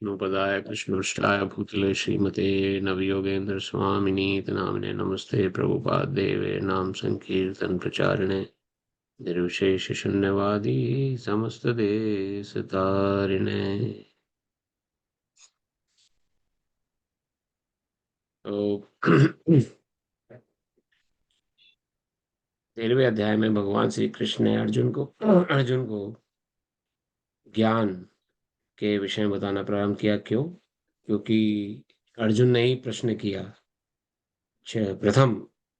विष्णुपदाय कृष्णपृष्ठाय भूतले श्रीमते नवयोगेन्द्र स्वामिनी नामिने नमस्ते प्रभुपादेवे नाम संकीर्तन प्रचारिणे निर्विशेष शून्यवादी समस्त देश तारिणे। तो 13वें अध्याय में भगवान श्री कृष्ण ने अर्जुन को ज्ञान के विषय में बताना प्रारंभ किया। क्यों? क्योंकि अर्जुन ने ही प्रश्न किया। प्रथम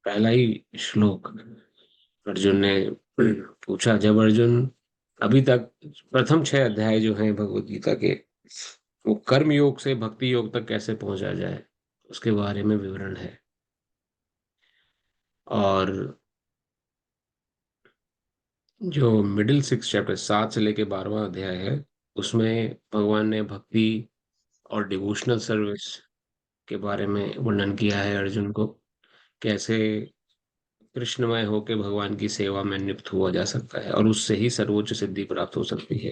पहला ही श्लोक अर्जुन ने पूछा। जब अर्जुन अभी तक प्रथम 6 अध्याय जो हैं भगवत गीता के, वो कर्म योग से भक्ति योग तक कैसे पहुंचा जाए उसके बारे में विवरण है। और जो मिडिल 6 चैप्टर 7 से लेके 12वां अध्याय है, उसमें भगवान ने भक्ति और डिवोशनल सर्विस के बारे में वर्णन किया है। अर्जुन को कैसे कृष्णमय होकर भगवान की सेवा में नियुक्त हुआ जा सकता है और उससे ही सर्वोच्च सिद्धि प्राप्त हो सकती है।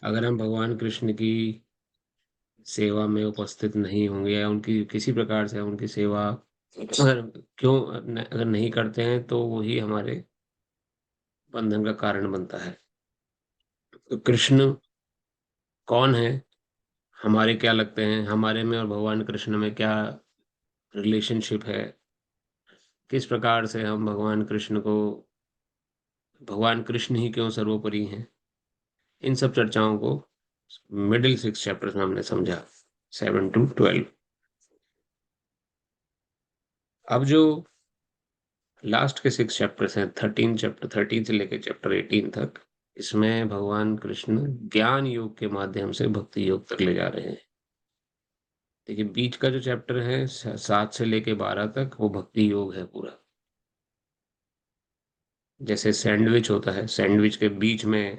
अगर हम भगवान कृष्ण की सेवा में उपस्थित नहीं होंगे या उनकी किसी प्रकार से उनकी सेवा अगर अगर नहीं करते हैं तो वही हमारे बंधन का कारण बनता है। तो कृष्ण कौन है, हमारे क्या लगते हैं, हमारे में और भगवान कृष्ण में क्या रिलेशनशिप है, किस प्रकार से हम भगवान कृष्ण ही क्यों सर्वोपरि हैं, इन सब चर्चाओं को मिडिल 6 चैप्टर्स में हमने समझा, 7 to 12। अब जो लास्ट के 6 चैप्टर्स हैं, 13 से लेकर चैप्टर 18 तक, इसमें भगवान कृष्ण ज्ञान योग के माध्यम से भक्ति योग तक ले जा रहे हैं। देखिए, बीच का जो चैप्टर है 7 से लेके 12 तक, वो भक्ति योग है पूरा। जैसे सैंडविच होता है, सैंडविच के बीच में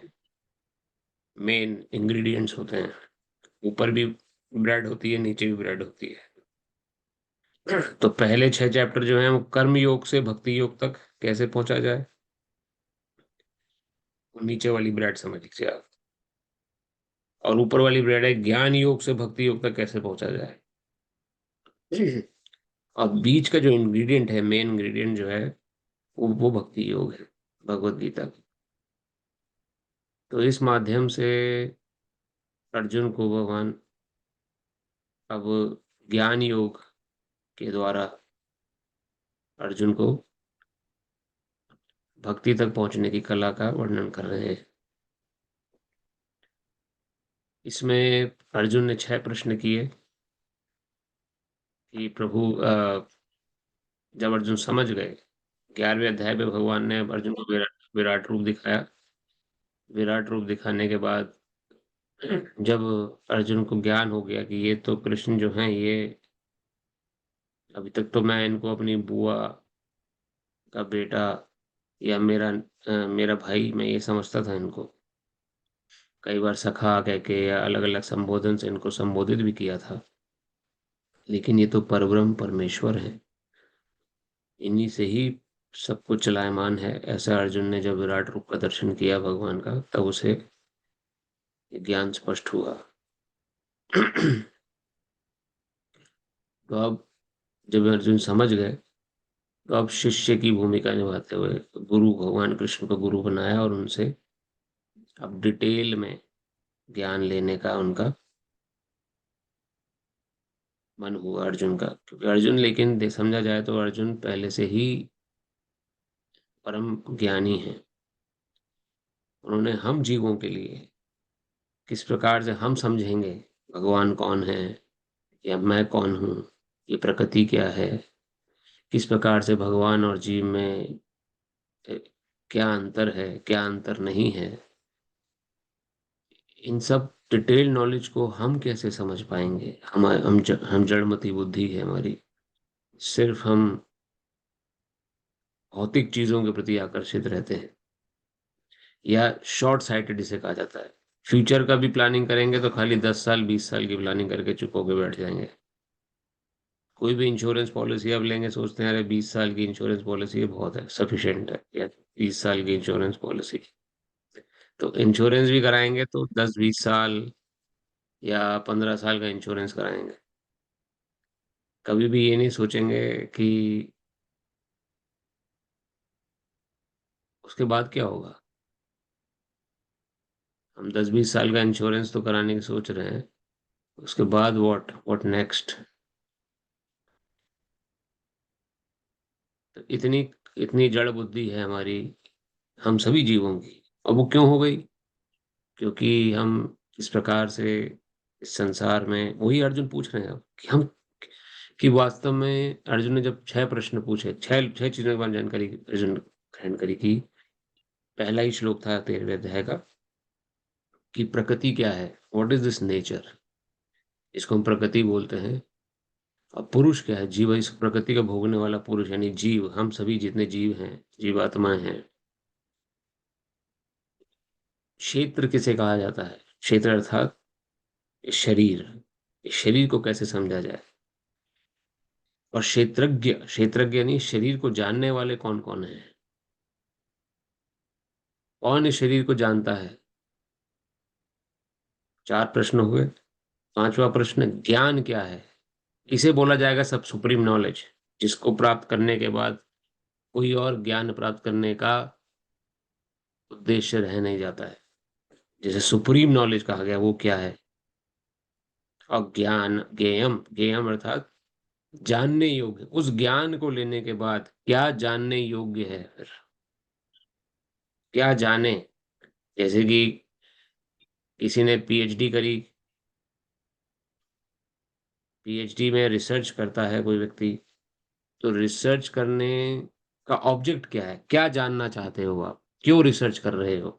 मेन इंग्रेडिएंट्स होते हैं, ऊपर भी ब्रेड होती है, नीचे भी ब्रेड होती है। तो पहले 6 चैप्टर जो हैं वो कर्म योग से भक्ति योग तक कैसे पहुंचा जाए, वो नीचे वाली ब्रेड समझ लीजिए आप। और ऊपर वाली ब्रेड है ज्ञान योग से भक्ति योग तक कैसे पहुंचा जाए। और बीच का जो इंग्रेडिएंट है, मेन इंग्रेडिएंट जो है, वो भक्ति योग है, भगवत गीता की। तो इस माध्यम से अर्जुन को भगवान अब ज्ञान योग के द्वारा अर्जुन को भक्ति तक पहुंचने की कला का वर्णन कर रहे हैं। इसमें अर्जुन ने 6 प्रश्न किए कि प्रभु जब अर्जुन समझ गए, 11वें अध्याय में भगवान ने अर्जुन को विराट रूप दिखाया। विराट रूप दिखाने के बाद जब अर्जुन को ज्ञान हो गया कि ये तो कृष्ण जो हैं, ये अभी तक तो मैं इनको अपनी बुआ का बेटा या मेरा भाई मैं ये समझता था इनको, कई बार सखा कह के या अलग अलग संबोधन से इनको संबोधित भी किया था, लेकिन ये तो परब्रह्म परमेश्वर है, इन्हीं से ही सब कुछ चलायमान है। ऐसा अर्जुन ने जब विराट रूप का दर्शन किया भगवान का, तब उसे ये ज्ञान स्पष्ट हुआ। तो अब जब अर्जुन समझ गए, तो अब शिष्य की भूमिका निभाते हुए गुरु भगवान कृष्ण को गुरु बनाया और उनसे अब डिटेल में ज्ञान लेने का उनका मन हुआ अर्जुन का। क्योंकि अर्जुन, लेकिन समझा जाए तो अर्जुन पहले से ही परम ज्ञानी हैं। उन्होंने हम जीवों के लिए किस प्रकार से हम समझेंगे भगवान कौन है या मैं कौन हूँ, ये प्रकृति क्या है, किस प्रकार से भगवान और जीव में ए, क्या अंतर है, क्या अंतर नहीं है, इन सब डिटेल नॉलेज को हम कैसे समझ पाएंगे। हम जड़मती बुद्धि है हमारी, सिर्फ हम भौतिक चीजों के प्रति आकर्षित रहते हैं, या शॉर्ट साइटेड इसे कहा जाता है। फ्यूचर का भी प्लानिंग करेंगे तो खाली 10 साल 20 साल की प्लानिंग करके चुप होके बैठ जाएंगे। कोई भी इंश्योरेंस पॉलिसी आप लेंगे, सोचते हैं अरे 20 साल की इंश्योरेंस पॉलिसी बहुत है, सफिशिएंट है, या 30 साल की इंश्योरेंस पॉलिसी। तो इंश्योरेंस भी कराएंगे तो 10-20 साल या 15 साल का इंश्योरेंस कराएंगे। कभी भी ये नहीं सोचेंगे कि उसके बाद क्या होगा। हम 10-20 साल का इंश्योरेंस तो कराने की सोच रहे हैं, उसके बाद व्हाट नेक्स्ट। तो इतनी इतनी जड़ बुद्धि है हमारी, हम सभी जीवों की। और वो क्यों हो गई? क्योंकि हम इस प्रकार से इस संसार में, वही अर्जुन पूछ रहे हैं अब कि हम, कि वास्तव में अर्जुन ने जब 6 प्रश्न पूछे, छह छह चीजों के बारे में जानकारी अर्जुन ग्रहण करी थी। पहला ही श्लोक था 13वें अध्याय का, कि प्रकृति क्या है, व्हाट इज दिस नेचर, इसको हम प्रकृति बोलते हैं। और पुरुष क्या है, जीव, इस प्रकृति का भोगने वाला पुरुष यानी जीव, हम सभी जितने जीव हैं, जीवात्माएं हैं। क्षेत्र किसे कहा जाता है? क्षेत्र अर्थात शरीर। इस शरीर को कैसे समझा जाए? और क्षेत्रज्ञ, क्षेत्रज्ञ यानी शरीर को जानने वाले कौन कौन है? कौन इस शरीर को जानता है? 4 प्रश्न हुए। पांचवा प्रश्न, ज्ञान क्या है? इसे बोला जाएगा सब सुप्रीम नॉलेज, जिसको प्राप्त करने के बाद कोई और ज्ञान प्राप्त करने का उद्देश्य रह नहीं जाता है। जैसे सुप्रीम नॉलेज कहा गया, वो क्या है? और ज्ञान, ज्ञेयम, ज्ञेयम अर्थात जानने योग्य। उस ज्ञान को लेने के बाद क्या जानने योग्य है फिर? क्या जाने? जैसे कि किसी ने पीएचडी करी, पीएचडी में रिसर्च करता है कोई व्यक्ति, तो रिसर्च करने का ऑब्जेक्ट क्या है? क्या जानना चाहते हो आप? क्यों रिसर्च कर रहे हो?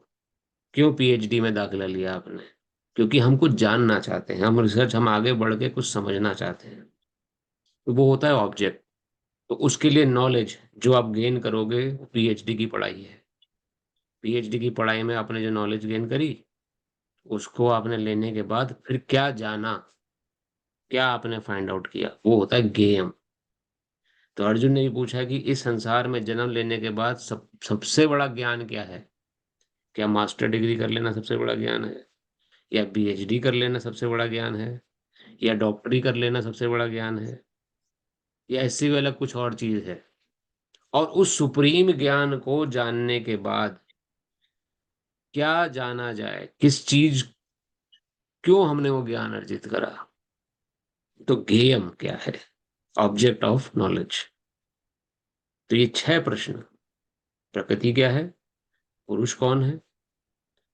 क्यों पीएचडी में दाखिला लिया आपने? क्योंकि हम कुछ जानना चाहते हैं, हम रिसर्च, हम आगे बढ़ के कुछ समझना चाहते हैं। तो वो होता है ऑब्जेक्ट। तो उसके लिए नॉलेज जो आप गेन करोगे, वो पीएचडी की पढ़ाई है। पीएचडी की पढ़ाई में आपने जो नॉलेज गेन करी, उसको आपने लेने के बाद फिर क्या जाना, क्या आपने फाइंड आउट किया, वो होता है गेम। तो अर्जुन ने भी पूछा कि इस संसार में जन्म लेने के बाद सबसे बड़ा ज्ञान क्या है? क्या मास्टर डिग्री कर लेना सबसे बड़ा ज्ञान है? या पीएचडी कर लेना सबसे बड़ा ज्ञान है? या डॉक्टरी कर लेना सबसे बड़ा ज्ञान है? या इससे भी अलग कुछ और चीज है? और उस सुप्रीम ज्ञान को जानने के बाद क्या जाना जाए, किस चीज, क्यों हमने वो ज्ञान अर्जित करा? तो गेयम क्या है? Object of knowledge. तो ये 6 प्रश्न। प्रकृति क्या है? पुरुष कौन है?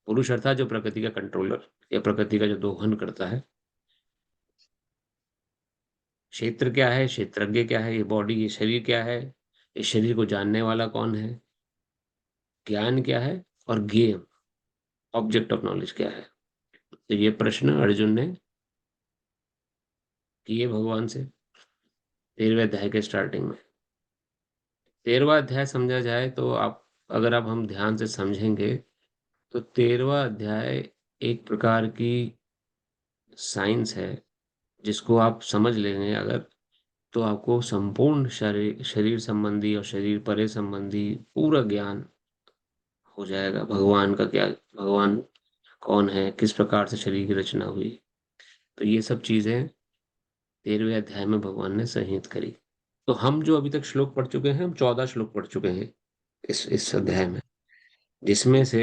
पुरुष अर्थात जो प्रकृति का कंट्रोलर या प्रकृति का जो दोहन करता है। क्षेत्र क्या है? क्षेत्रज्ञ क्या है? ये बॉडी, ये शरीर क्या है? इस शरीर को जानने वाला कौन है? ज्ञान क्या है? और गेम, ऑब्जेक्ट ऑफ नॉलेज क्या है? तो ये प्रश्न अर्जुन ने किए भगवान से 13वें अध्याय के स्टार्टिंग में। 13वां अध्याय समझा जाए तो आप, अगर आप हम ध्यान से समझेंगे, तो 13वां अध्याय एक प्रकार की साइंस है, जिसको आप समझ लेंगे अगर, तो आपको संपूर्ण शरीर शरीर संबंधी और शरीर परे संबंधी पूरा ज्ञान हो जाएगा। भगवान का क्या, भगवान कौन है, किस प्रकार से शरीर की रचना हुई, तो ये सब चीजें 13वें अध्याय में भगवान ने संहित करी। तो हम जो अभी तक श्लोक पढ़ चुके हैं, हम 14 श्लोक पढ़ चुके हैं इस अध्याय में, जिसमें से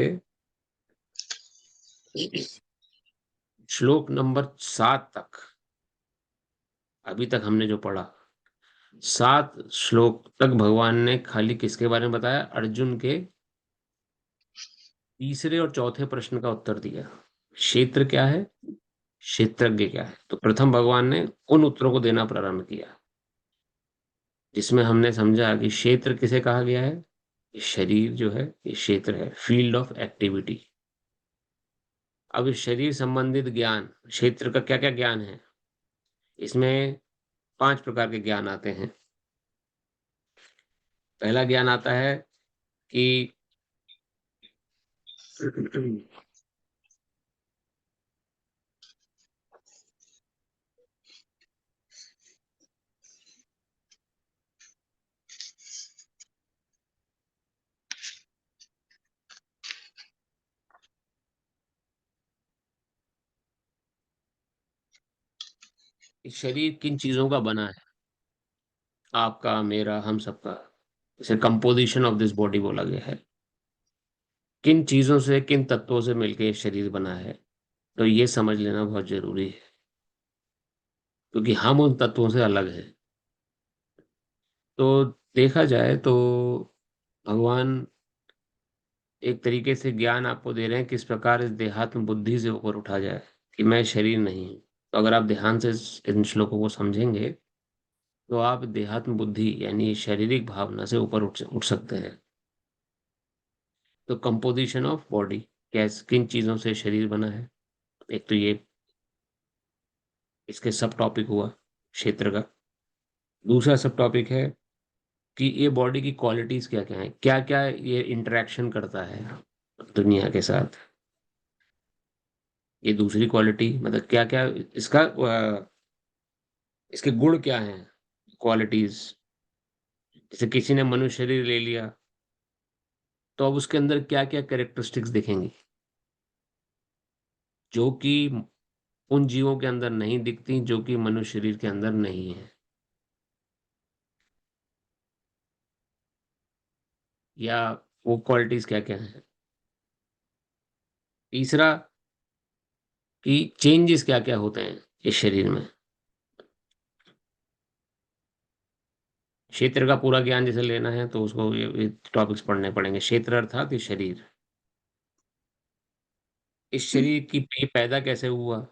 श्लोक नंबर 7 तक, अभी तक हमने जो पढ़ा, 7 श्लोक तक भगवान ने खाली किसके बारे में बताया? अर्जुन के तीसरे और चौथे प्रश्न का उत्तर दिया। क्षेत्र क्या है, क्षेत्रज्ञ क्या है, तो प्रथम भगवान ने उन उत्तरों को देना प्रारंभ किया, जिसमें हमने समझा कि क्षेत्र किसे कहा गया है। ये शरीर जो है, ये क्षेत्र है, फील्ड ऑफ एक्टिविटी। अब इस शरीर संबंधित ज्ञान, क्षेत्र का क्या क्या ज्ञान है? इसमें 5 प्रकार के ज्ञान आते हैं। पहला ज्ञान आता है कि ये शरीर किन चीजों का बना है, आपका, मेरा, हम सबका। इसे कंपोजिशन ऑफ दिस बॉडी बोला गया है। किन चीजों से, किन तत्वों से मिलकर ये शरीर बना है, तो ये समझ लेना बहुत जरूरी है, क्योंकि हम उन तत्वों से अलग हैं। तो देखा जाए तो भगवान एक तरीके से ज्ञान आपको दे रहे हैं किस प्रकार इस देहात्म बुद्धि से ऊपर उठा जाए, कि मैं शरीर नहीं हूं। तो अगर आप ध्यान से इन श्लोकों को समझेंगे, तो आप देहात्म बुद्धि यानी शारीरिक भावना से ऊपर उठ सकते हैं। तो कंपोजिशन ऑफ बॉडी, कैस किन चीजों से शरीर बना है, एक तो ये इसके सब टॉपिक हुआ क्षेत्र का। दूसरा सब टॉपिक है कि ये बॉडी की क्वालिटीज क्या क्या है, क्या क्या ये इंटरेक्शन करता है दुनिया के साथ। ये दूसरी क्वालिटी, मतलब क्या क्या इसका इसके गुण क्या हैं, क्वालिटीज। जैसे किसी ने मनुष्य शरीर ले लिया, तो अब उसके अंदर क्या क्या कैरेक्टरिस्टिक्स दिखेंगी, जो कि उन जीवों के अंदर नहीं दिखती, जो कि मनुष्य शरीर के अंदर नहीं है। या वो क्वालिटीज क्या क्या हैं। तीसरा, कि चेंजेस क्या क्या होते हैं इस शरीर में। क्षेत्र का पूरा ज्ञान जैसे लेना है, तो उसको ये टॉपिक्स पढ़ने पड़ेंगे। क्षेत्र अर्थात ये शरीर, इस शरीर की ये पैदा कैसे हुआ,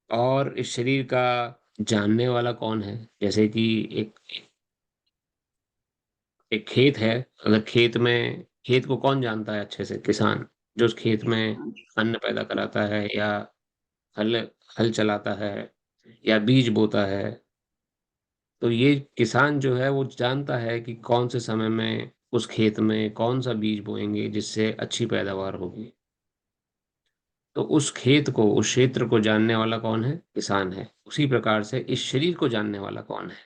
और इस शरीर का जानने वाला कौन है। जैसे कि एक एक खेत है, अगर खेत को कौन जानता है अच्छे से, किसान, जो उस खेत में अन्न पैदा कराता है, या हल हल चलाता है, या बीज बोता है। तो ये किसान जो है वो जानता है कि कौन से समय में उस खेत में कौन सा बीज बोएंगे जिससे अच्छी पैदावार होगी। तो उस खेत को, उस क्षेत्र को जानने वाला कौन है, किसान है। उसी प्रकार से इस शरीर को जानने वाला कौन है,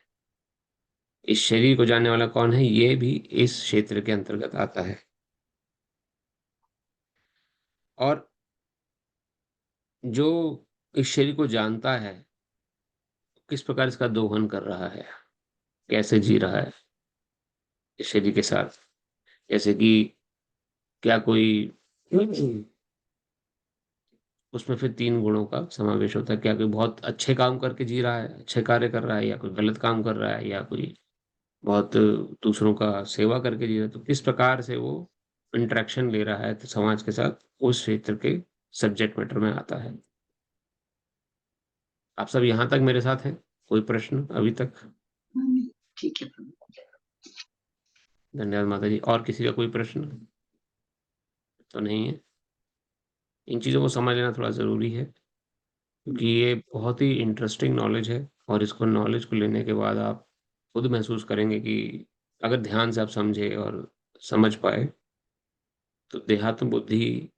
इस शरीर को जानने वाला कौन है, ये भी इस क्षेत्र के अंतर्गत आता है। और जो इस शरीर को जानता है, किस प्रकार इसका दोहन कर रहा है, कैसे जी रहा है इस शरीर के साथ। जैसे कि क्या कोई उसमें फिर तीन गुणों का समावेश होता है। क्या कोई बहुत अच्छे काम करके जी रहा है, अच्छे कार्य कर रहा है, या कोई गलत काम कर रहा है, या कोई बहुत दूसरों का सेवा करके जी रहा है। तो किस प्रकार से वो इंटरेक्शन ले रहा है तो समाज के साथ, उस क्षेत्र के सब्जेक्ट मैटर में आता है। आप सब यहाँ तक मेरे साथ हैं? कोई प्रश्न अभी तक? ठीक है प्रभु। धन्यवाद माता जी। और किसी का कोई प्रश्न तो नहीं है? इन चीज़ों को समझ लेना थोड़ा ज़रूरी है, क्योंकि ये बहुत ही इंटरेस्टिंग नॉलेज है। और इसको, नॉलेज को लेने के बाद आप खुद महसूस करेंगे कि अगर ध्यान से आप समझे और समझ पाए, तो देहात्म बुद्धि,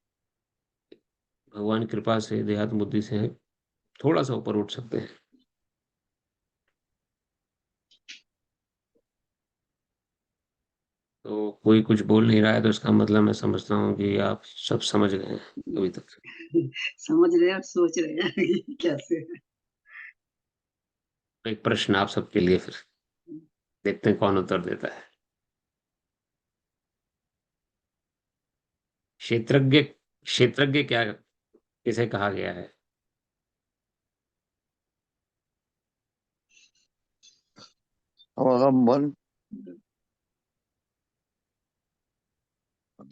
भगवान की कृपा से देहात्म बुद्धि से थोड़ा सा ऊपर उठ सकते हैं। तो कोई कुछ बोल नहीं रहा है, तो इसका मतलब मैं समझता हूँ कि आप सब समझ गए हैं अभी तक। समझ रहे हैं और सोच रहे हैं कि कैसे। तो एक प्रश्न आप सबके लिए फिर, देखते हैं कौन उत्तर देता है। क्षेत्रज्ञ, क्षेत्रज्ञ क्या, किसे कहा गया है? हमारा मन।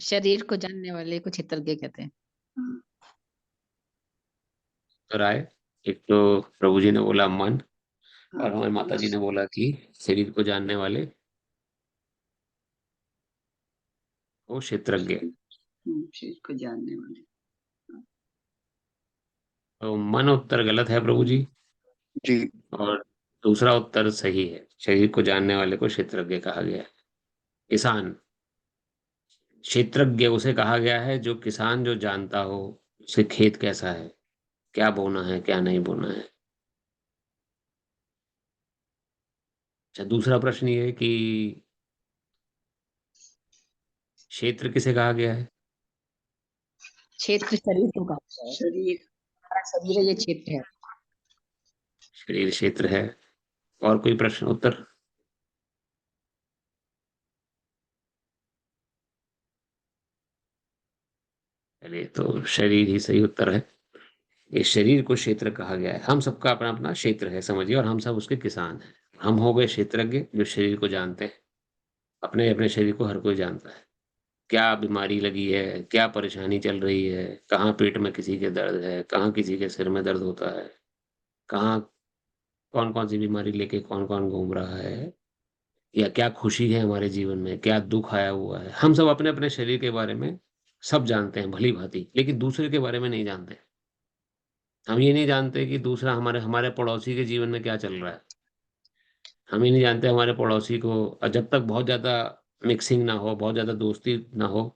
शरीर को जानने वाले को क्षेत्रज्ञ कहते हैं। उत्तर आए। एक तो प्रभु जी ने बोला मन, हाँ, और हमारी माता जी ने बोला कि शरीर को जानने वाले वो क्षेत्रज्ञ। शरीर को जानने वाले। तो मन उत्तर गलत है प्रभु जी, जी। और दूसरा उत्तर सही है। शरीर को जानने वाले को क्षेत्रज्ञ कहा गया है। किसान, क्षेत्रज्ञ उसे कहा गया है जो किसान, जो जानता हो उसे खेत कैसा है, क्या बोना है, क्या नहीं बोना है। अच्छा, दूसरा प्रश्न ये है कि क्षेत्र किसे कहा गया है? क्षेत्र शरीर को कहा जाता है। शरीर। हमारा शरीर है, ये क्षेत्र है। शरीर क्षेत्र है। और कोई प्रश्न उत्तर? चलिए, तो शरीर ही सही उत्तर है। इस शरीर को क्षेत्र कहा गया है। हम सबका अपना अपना क्षेत्र है, समझिए, और हम सब उसके किसान हैं। हम हो गए क्षेत्रज्ञ जो शरीर को जानते हैं। अपने अपने शरीर को हर कोई जानता है। क्या बीमारी लगी है, क्या परेशानी चल रही है, कहाँ पेट में किसी के दर्द है, कहाँ किसी के सिर में दर्द होता है, कहाँ कौन कौन सी बीमारी लेके कौन कौन घूम रहा है, या क्या खुशी है हमारे जीवन में, क्या दुख आया हुआ है। हम सब अपने अपने शरीर के बारे में सब जानते हैं भली भांति, लेकिन दूसरे के बारे में नहीं जानते। हम ये नहीं जानते कि दूसरा हमारे हमारे पड़ोसी के जीवन में क्या चल रहा है। हम ये नहीं जानते हमारे पड़ोसी को, और जब तक बहुत ज्यादा मिक्सिंग ना हो, बहुत ज्यादा दोस्ती ना हो,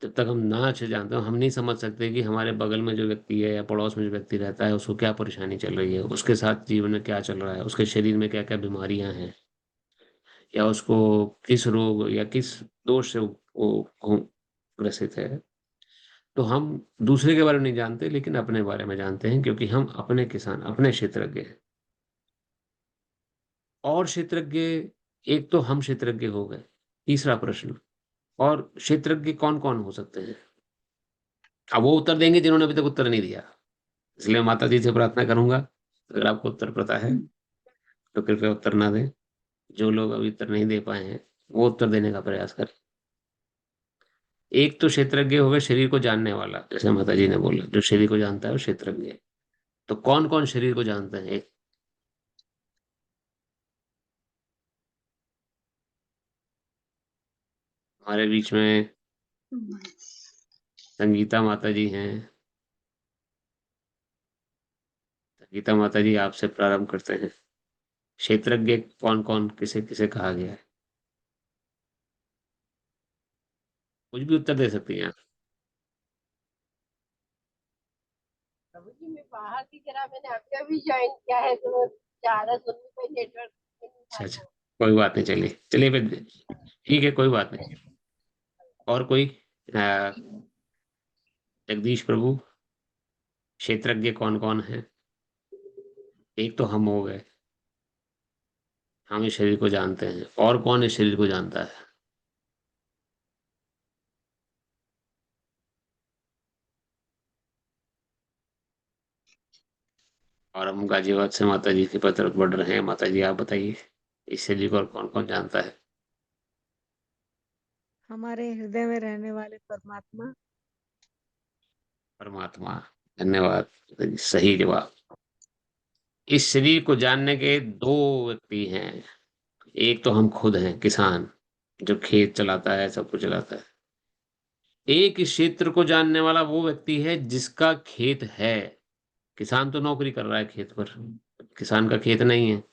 जब तक हम ना अच्छे जानते हो, हम नहीं समझ सकते कि हमारे बगल में जो व्यक्ति है या पड़ोस में जो व्यक्ति रहता है उसको क्या परेशानी चल रही है, उसके साथ जीवन में क्या चल रहा है, उसके शरीर में क्या क्या बीमारियां हैं, या उसको किस रोग या किस दोष से वो ग्रसित है। तो हम दूसरे के बारे में नहीं जानते, लेकिन अपने बारे में जानते हैं, क्योंकि हम अपने किसान, अपने क्षेत्रज्ञ हैं। और क्षेत्रज्ञ, एक तो हम क्षेत्रज्ञ हो गए। तीसरा प्रश्न, और क्षेत्रज्ञ कौन कौन हो सकते हैं? अब वो उत्तर देंगे जिन्होंने अभी तक उत्तर नहीं दिया। इसलिए माता जी से प्रार्थना करूंगा, अगर आपको उत्तर पता है तो कृपया उत्तर ना दें। जो लोग अभी उत्तर नहीं दे पाए हैं वो उत्तर देने का प्रयास करें। एक तो क्षेत्रज्ञ हो गए शरीर को जानने वाला, जैसे माता जी ने बोला, जो शरीर को जानता है वो क्षेत्रज्ञ है। तो कौन कौन शरीर को जानते हैं? एक, हमारे बीच में संगीता माता जी हैं। संगीता माता जी, आपसे प्रारंभ करते हैं। क्षेत्रज्ञ कौन कौन, किसे किसे कहा गया है? कुछ भी उत्तर दे सकती हैं आप। प्रभु जी मैं बाहर थी जरा, मैंने अभी अभी ज्वाइन किया है तो ज्यादा सुनने को नेटवर्क नहीं था अच्छा अच्छा, तो। कोई बात नहीं, चलिए चलिए फिर, ठीक है, कोई बात नहीं। और कोई? अ, जगदीश प्रभु, क्षेत्रज्ञ कौन कौन है? एक तो हम हो गए, हम इस शरीर को जानते हैं। और कौन इस शरीर को जानता है? और हम गाजियाबाद से माता जी के पत्र पढ़ रहे हैं। माता जी, आप बताइए, इस शरीर को और कौन कौन जानता है? हमारे हृदय में रहने वाले परमात्मा। परमात्मा। धन्यवाद, सही जवाब। इस शरीर को जानने के दो व्यक्ति हैं। एक तो हम खुद हैं, किसान, जो खेत चलाता है, सब कुछ चलाता है। एक इस क्षेत्र को जानने वाला वो व्यक्ति है जिसका खेत है। किसान तो नौकरी कर रहा है खेत पर, किसान का खेत नहीं है,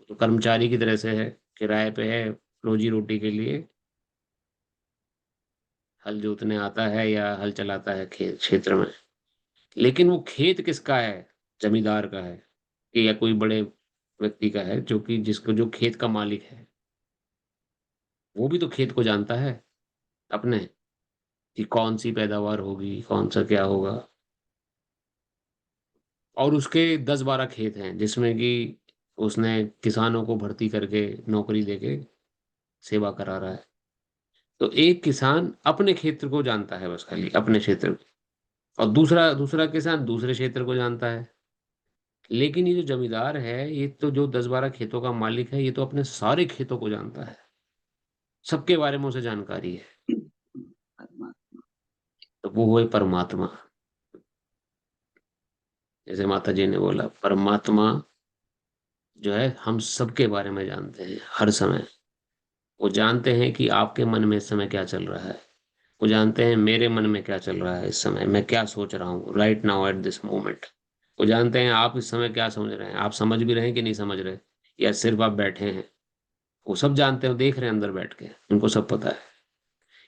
तो कर्मचारी की तरह से है, किराए पे है, रोजी रोटी के लिए हल जोतने आता है या हल चलाता है खेत क्षेत्र में। लेकिन वो खेत किसका है? जमींदार का है, कि या कोई बड़े व्यक्ति का है, जो कि जिसको जो खेत का मालिक है, वो भी तो खेत को जानता है अपने, कि कौन सी पैदावार होगी, कौन सा क्या होगा। और उसके 10-12 खेत हैं जिसमें कि उसने किसानों को भर्ती करके नौकरी देके सेवा करा रहा है। तो एक किसान अपने क्षेत्र को जानता है, बस खाली अपने क्षेत्र को, और दूसरा दूसरा किसान दूसरे क्षेत्र को जानता है। लेकिन ये जो जमींदार है, ये तो जो 10-12 खेतों का मालिक है, ये तो अपने सारे खेतों को जानता है, सबके बारे में उसे जानकारी है। परमात्मा। तो वो है परमात्मा। जैसे माता जी ने बोला, परमात्मा जो है हम सबके बारे में जानते हैं हर समय। वो जानते हैं कि आपके मन में इस समय क्या चल रहा है। वो जानते हैं मेरे मन में क्या चल रहा है, इस समय मैं क्या सोच रहा हूँ, right now at this moment. वो जानते हैं आप इस समय क्या समझ रहे हैं, आप समझ भी रहे हैं कि नहीं समझ रहे, या सिर्फ आप बैठे हैं। वो सब जानते हैं, देख रहे हैं अंदर बैठ के, उनको सब पता है।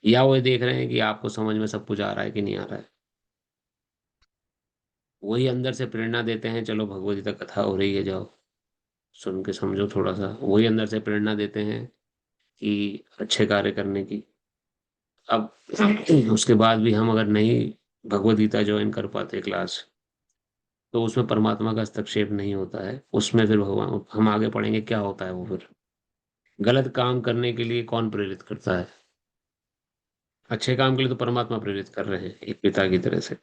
या वो ये देख रहे हैं कि आपको समझ में सब कुछ आ रहा है कि नहीं आ रहा है। वही अंदर से प्रेरणा देते हैं, चलो भगवत गीता कथा हो रही है, जाओ सुन के समझो थोड़ा सा। वही अंदर से प्रेरणा देते हैं कि अच्छे कार्य करने की। अब उसके बाद भी हम अगर नहीं भगवत गीता ज्वाइन कर पाते क्लास, तो उसमें परमात्मा का हस्तक्षेप नहीं होता है। उसमें फिर भगवान, हम आगे पढ़ेंगे क्या होता है वो फिर। गलत काम करने के लिए कौन प्रेरित करता है? अच्छे काम के लिए तो परमात्मा प्रेरित कर रहे हैं एक पिता की तरह से।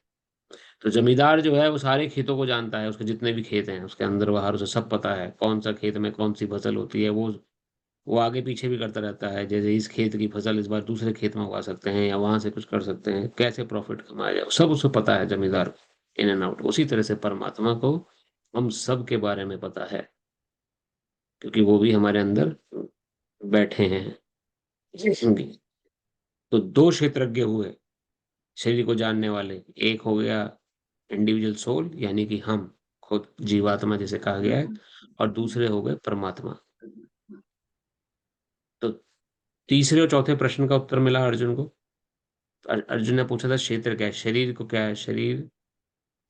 तो जमींदार जो है वो सारे खेतों को जानता है, उसके जितने भी खेत हैं उसके अंदर बाहर उसे सब पता है, कौन सा खेत में कौन सी फसल होती है। वो आगे पीछे भी करता रहता है, जैसे इस खेत की फसल इस बार दूसरे खेत में उगा सकते हैं या वहां से कुछ कर सकते हैं, कैसे प्रॉफिट कमाया जाए, सब उसे पता है जमींदार को, इन एंड आउट। उसी तरह से परमात्मा को हम सब के बारे में पता है, क्योंकि वो भी हमारे अंदर बैठे हैं। तो दो क्षेत्रज्ञ हुए शरीर को जानने वाले। एक हो गया इंडिविजुअल सोल, यानी कि हम खुद जीवात्मा जिसे कहा गया है, और दूसरे हो गए परमात्मा। तो तीसरे और चौथे प्रश्न का उत्तर मिला अर्जुन को। अर्जुन ने पूछा था क्षेत्र क्या है, शरीर को क्या है, शरीर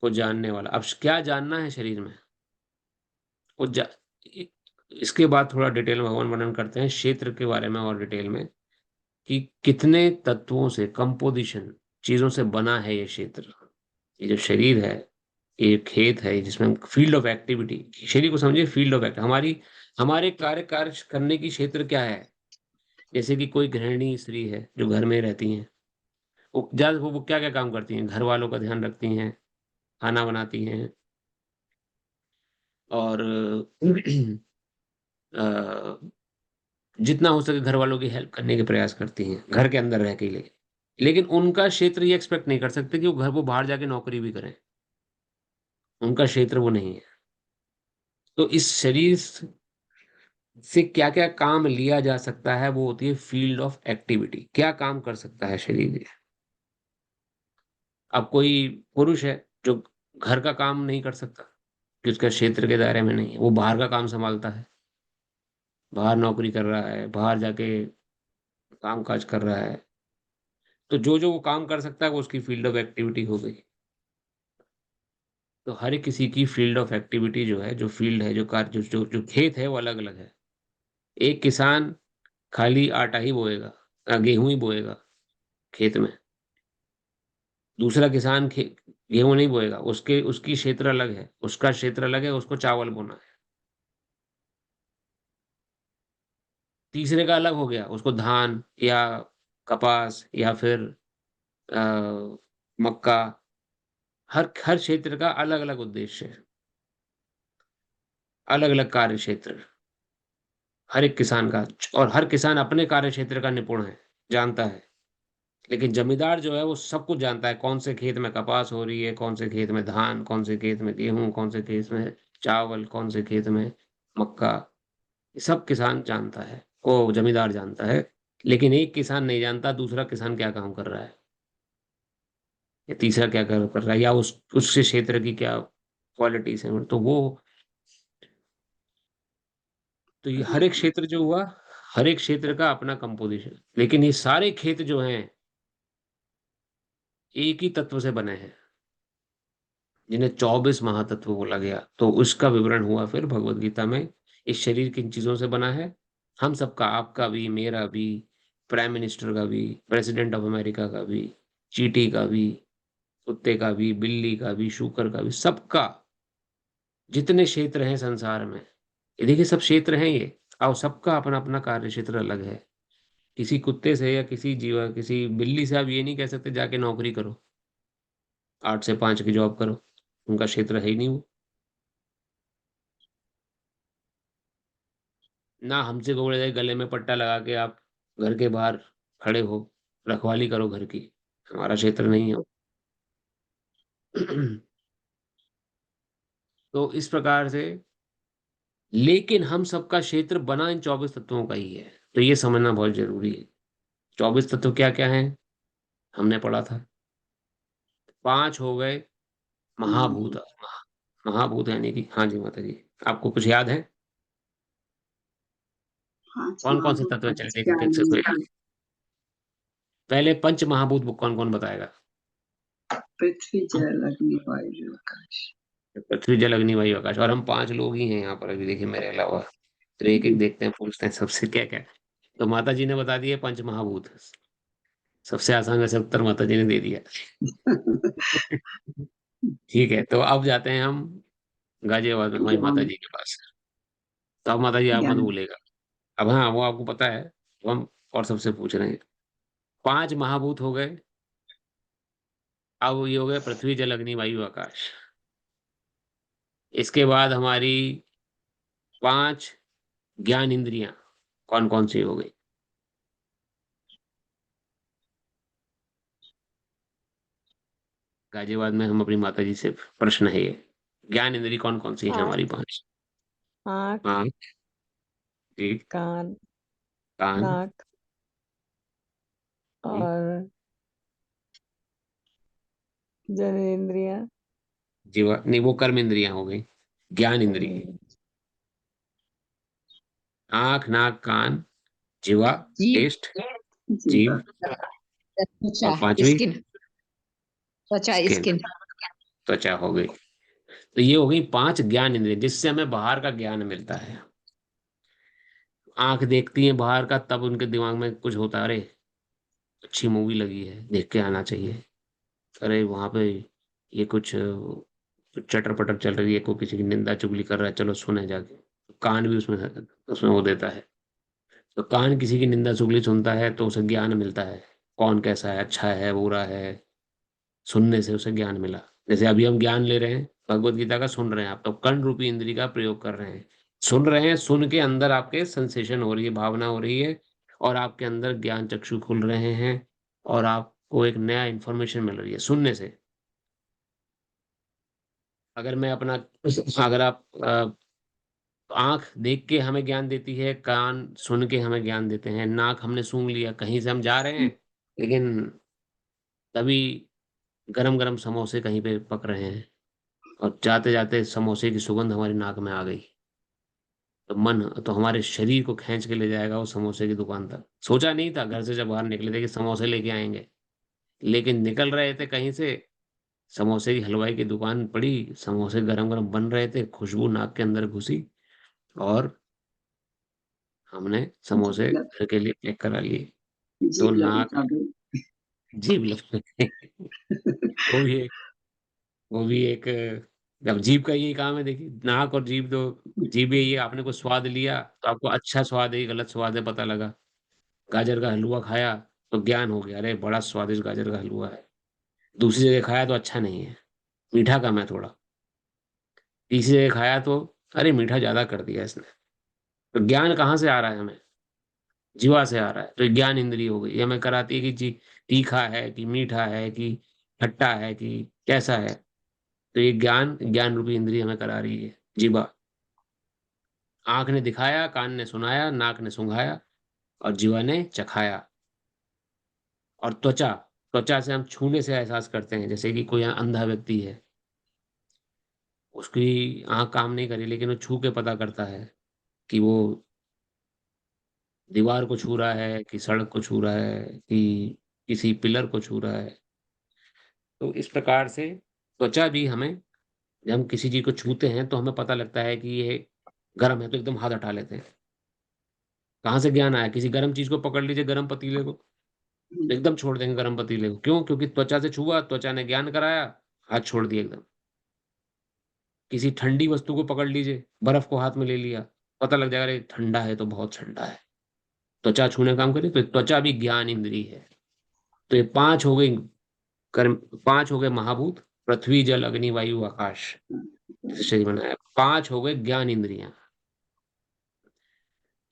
को जानने वाला। अब क्या जानना है शरीर में, वो जा, इसके बाद थोड़ा डिटेल में भगवान वर्णन करते हैं क्षेत्र के बारे में और डिटेल में, कि कितने तत्वों से, कंपोजिशन चीजों से बना है ये क्षेत्र। ये जो शरीर है, ये खेत है जिसमें फील्ड ऑफ एक्टिविटी, शरीर को समझिए फील्ड ऑफ एक्ट, हमारी हमारे कार्य करने की क्षेत्र क्या है। जैसे कि कोई गृहिणी स्त्री है जो घर में रहती हैं, वो क्या क्या काम करती हैं, घर वालों का ध्यान रखती हैं, खाना बनाती हैं, और अ, जितना हो सके घर वालों की हेल्प करने के प्रयास करती हैं घर के अंदर रह के लिए। लेकिन उनका क्षेत्र ये एक्सपेक्ट नहीं कर सकते कि वो बाहर जाके नौकरी भी करें। उनका क्षेत्र वो नहीं है। तो इस शरीर से क्या क्या काम लिया जा सकता है, वो होती है फील्ड ऑफ एक्टिविटी। क्या काम कर सकता है शरीर ये। अब कोई पुरुष है जो घर का काम नहीं कर सकता, कि उसका क्षेत्र के दायरे में नहीं है, वो बाहर का काम संभालता है, बाहर नौकरी कर रहा है, बाहर जाके काम काज कर रहा है। तो जो जो वो काम कर सकता है वो उसकी फील्ड ऑफ एक्टिविटी हो गई। तो हर एक किसी की फील्ड ऑफ एक्टिविटी जो है, जो फील्ड है, जो कार्य, जो खेत है, वो अलग अलग है। एक किसान खाली आटा ही बोएगा, गेहूं ही बोएगा खेत में। दूसरा किसान गेहूं नहीं बोएगा, उसके उसकी क्षेत्र अलग है, उसका क्षेत्र अलग है, उसको चावल बोना है। तीसरे का अलग हो गया, उसको धान या कपास या फिर मक्का। हर हर क्षेत्र का अलग अलग उद्देश्य है, अलग अलग कार्य क्षेत्र हर एक किसान का। और हर किसान अपने कार्य क्षेत्र का निपुण है, जानता है। लेकिन जमींदार जो है वो सब कुछ जानता है, कौन से खेत में कपास हो रही है, कौन से खेत में धान, कौन से खेत में गेहूं, कौन से खेत में चावल, कौन से खेत में मक्का। ये सब किसान जानता है, वो जमींदार जानता है। लेकिन एक किसान नहीं जानता दूसरा किसान क्या काम कर रहा है, या तीसरा क्या कर रहा है, या उसके क्षेत्र की क्या क्वालिटीज है। तो ये हर एक क्षेत्र जो हुआ, हर एक क्षेत्र का अपना कंपोजिशन। लेकिन ये सारे खेत जो हैं एक ही तत्व से बने हैं, जिन्हें 24 महातत्व बोला गया। तो उसका विवरण हुआ फिर भगवत गीता में। इस शरीर किन चीजों से बना है, हम सबका, आपका भी, मेरा भी, प्राइम मिनिस्टर का भी, प्रेसिडेंट ऑफ अमेरिका का भी, चींटी का भी, कुत्ते का भी, बिल्ली का भी, शूकर का भी, सबका। जितने क्षेत्र हैं संसार में, ये देखिए सब क्षेत्र हैं ये। और सबका अपना अपना कार्य क्षेत्र अलग है। किसी कुत्ते से या किसी बिल्ली से आप ये नहीं कह सकते जाके नौकरी करो, 8 से 5 की जॉब करो। उनका क्षेत्र है ही नहीं वो। ना हमसे बोले जाए गले में पट्टा लगा के आप घर के बाहर खड़े हो, रखवाली करो घर की, हमारा क्षेत्र नहीं है वो। तो इस प्रकार से, लेकिन हम सबका क्षेत्र बना इन 24 तत्वों का ही है। तो ये समझना बहुत जरूरी है। 24 तत्व क्या क्या है, हमने पढ़ा था। 5 हो गए महाभूत। महाभूत यानी कि, हाँ जी माता जी, आपको कुछ याद है? 5 कौन कौन से महाभूत तत्व हैं? चलिए कौन-से देखो क्या फिर से कोई है? पहले पंच महाभूत कौन कौन बताएगा? पृथ्वी, जल, अग्नि, वायु, आकाश। पृथ्वी जल अग्नि वायु आकाश। और हम 5 लोग ही हैं यहाँ पर अभी, देखिए मेरे अलावा। तो एक एक देखते हैं, पूछते हैं सबसे क्या क्या। तो माता जी ने बता दिए पंच महाभूत। सबसे आसान वैसे उत्तर माता जी ने दे दिया। ठीक है, तो अब जाते हैं हम गाजियाबाद में हमारी क्या माता होगा? जी के पास। तो अब माता जी आप मत ज्ञान। भूलेगा। अब हाँ, वो आपको पता है, तो हम और सबसे पूछ रहे हैं। 5 महाभूत हो गए। अब ये हो गए पृथ्वी, जल, अग्नि, वायु, आकाश। इसके बाद हमारी 5 ज्ञान इंद्रियां कौन कौन सी हो गई? गाजियाबाद में हम अपनी माता जी से प्रश्न है ये। ज्ञान इंद्री कौन कौन सी है आँख, हमारी 5? आँख, आँख, जीभ, कान, कान, नाक जी, और जनेंद्रिया, जीवा नहीं, वो कर्म इंद्रियां हो गई। ज्ञान इंद्रिय, कर्मेंद्रिय, आँख, नाक, कान, जीवा, जीभ, टेस्ट, जी। जीभ, त्वचा, और 5वीं स्किन, त्वचा, स्किन, स्किन। त्वचा हो गई। तो ये हो गई 5 ज्ञान इंद्रिय जिससे हमें बाहर का ज्ञान मिलता है। आंख देखती है बाहर का, तब उनके दिमाग में कुछ होता है, अरे अच्छी मूवी लगी है, देख के आना चाहिए। अरे वहां पे ये कुछ चटर पटर चल रही है, कोई किसी की निंदा चुगली कर रहा है, चलो सुने जाके। कान भी उसमें उसमें वो देता है। तो कान किसी की निंदा चुगली सुनता है तो उसे ज्ञान मिलता है, कौन कैसा है, अच्छा है, बुरा है। सुनने से उसे ज्ञान मिला। जैसे अभी हम ज्ञान ले रहे हैं भगवत गीता का, सुन रहे हैं आप, तो कर्ण रूपी इंद्री का प्रयोग कर रहे हैं। सुन रहे हैं, सुन के अंदर आपके सेंसेशन हो रही है, भावना हो रही है, और आपके अंदर ज्ञान चक्षु खुल रहे हैं, और आपको एक नया इंफॉर्मेशन मिल रही है सुनने से। अगर मैं अपना अगर आप आंख देख के हमें ज्ञान देती है, कान सुन के हमें ज्ञान देते हैं, नाक हमने सूंघ लिया, कहीं से हम जा रहे हैं, लेकिन तभी गरम गरम समोसे कहीं पे पक रहे हैं, और जाते जाते समोसे की सुगंध हमारी नाक में आ गई, तो मन तो हमारे शरीर को खींच के ले जाएगा वो समोसे की दुकान तक। सोचा नहीं था घर से जब बाहर निकले थे कि समोसे लेके आएंगे, लेकिन निकल रहे थे कहीं से, समोसे की हलवाई की दुकान पड़ी, समोसे गरम गरम बन रहे थे, खुशबू नाक के अंदर घुसी, और हमने समोसे जीभ घर के लिए पैक करा लिए। तो जीभ नाक, लपका दो। जीभ लग वो भी एक वो भी एक अब जीभ का यही काम है, देखिए नाक और जीभ, तो जीभ ये आपने कुछ स्वाद लिया तो आपको अच्छा स्वाद है गलत स्वाद है पता लगा। गाजर का हलवा खाया तो ज्ञान हो गया, अरे बड़ा स्वादिष्ट गाजर का हलवा है। दूसरी जगह खाया तो अच्छा नहीं है, मीठा कम है थोड़ा। तीसरी जगह खाया तो अरे मीठा ज्यादा कर दिया इसने। तो ज्ञान कहाँ से आ रहा है हमें? जीवा से आ रहा है। तो ज्ञान इंद्रिय हो गई, ये हमें कराती है कि जी तीखा है कि मीठा है कि खट्टा है कि कैसा है। तो ये ज्ञान ज्ञान रूपी इंद्रिय हमें करा रही है जीवा। आंख ने दिखाया, कान ने सुनाया, नाक ने सूंघाया, और जीवा ने चखाया। और त्वचा, त्वचा से हम छूने से एहसास करते हैं, जैसे कि कोई अंधा व्यक्ति है, उसकी आंख काम नहीं करी लेकिन वो छू के पता करता है कि वो दीवार को छू रहा है कि सड़क को छू रहा है कि किसी पिलर को छू रहा है। तो इस प्रकार से त्वचा भी हमें, जब हम किसी चीज को छूते हैं तो हमें पता लगता है कि ये गर्म है, तो एकदम हाथ हटा लेते हैं। कहाँ से ज्ञान आया? किसी गर्म चीज को पकड़ लीजिए, गर्म पतीले को, तो एकदम छोड़ देंगे गर्म पतीले को। क्यों? क्योंकि त्वचा से छुआ, त्वचा ने ज्ञान कराया, हाथ छोड़ दिया एकदम। किसी ठंडी वस्तु को पकड़ लीजिए, बर्फ को हाथ में ले लिया, पता लग जाएगा अरे ठंडा है तो बहुत ठंडा है। त्वचा छूने का काम करिए, तो त्वचा भी ज्ञान इंद्री है। तो ये 5 हो गई कर्म, 5 हो गए महाभूत, पृथ्वी, जल, अग्नि, वायु, आकाश, शरीर बनाया। 5 हो गए ज्ञान इंद्रियां,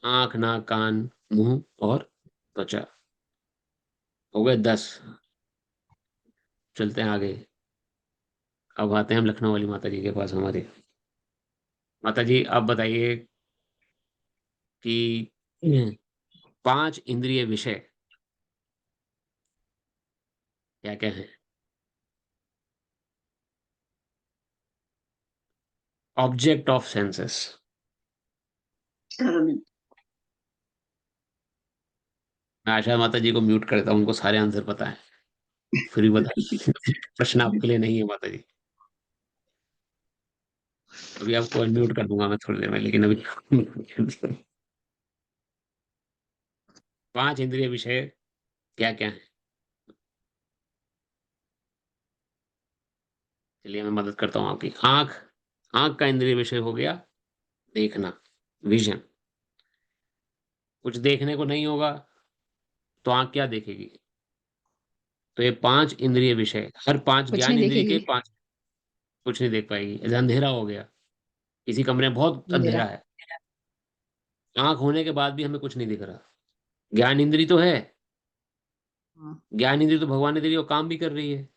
आंख, नाक, कान, मुंह और त्वचा। हो गए 10। चलते हैं आगे। अब आते हैं हम लखनऊ वाली माता जी के पास हमारे। माता जी आप बताइए कि 5 इंद्रिय विषय क्या क्या है? Object of senses. कर्म। मैं आशा माता जी को म्यूट करता हूँ, उनको सारे आंसर पता है। फिर भी बताइए प्रश्न आपके लिए नहीं है माता जी। अभी आपको अनम्यूट कर दूंगा मैं थोड़ी देर में, लेकिन अभी 5 इंद्रिय विषय क्या क्या है? चलिए मैं मदद करता हूँ आपकी। आंख, आंख का इंद्रिय विषय हो गया देखना, विजन। कुछ देखने को नहीं होगा तो आंख क्या देखेगी? तो ये 5 इंद्रिय विषय, हर 5 कुछ ज्ञान नहीं इंद्रिय के देखेगी। 5 कुछ नहीं देख पाएगी। जैसे अंधेरा हो गया, किसी कमरे में बहुत अंधेरा। अंधेरा है, आँख होने के बाद भी हमें कुछ नहीं दिख रहा। ज्ञान इंद्री तो है, हाँ। ज्ञान इंद्री तो भगवान ने दी है, वो काम भी कर रही है,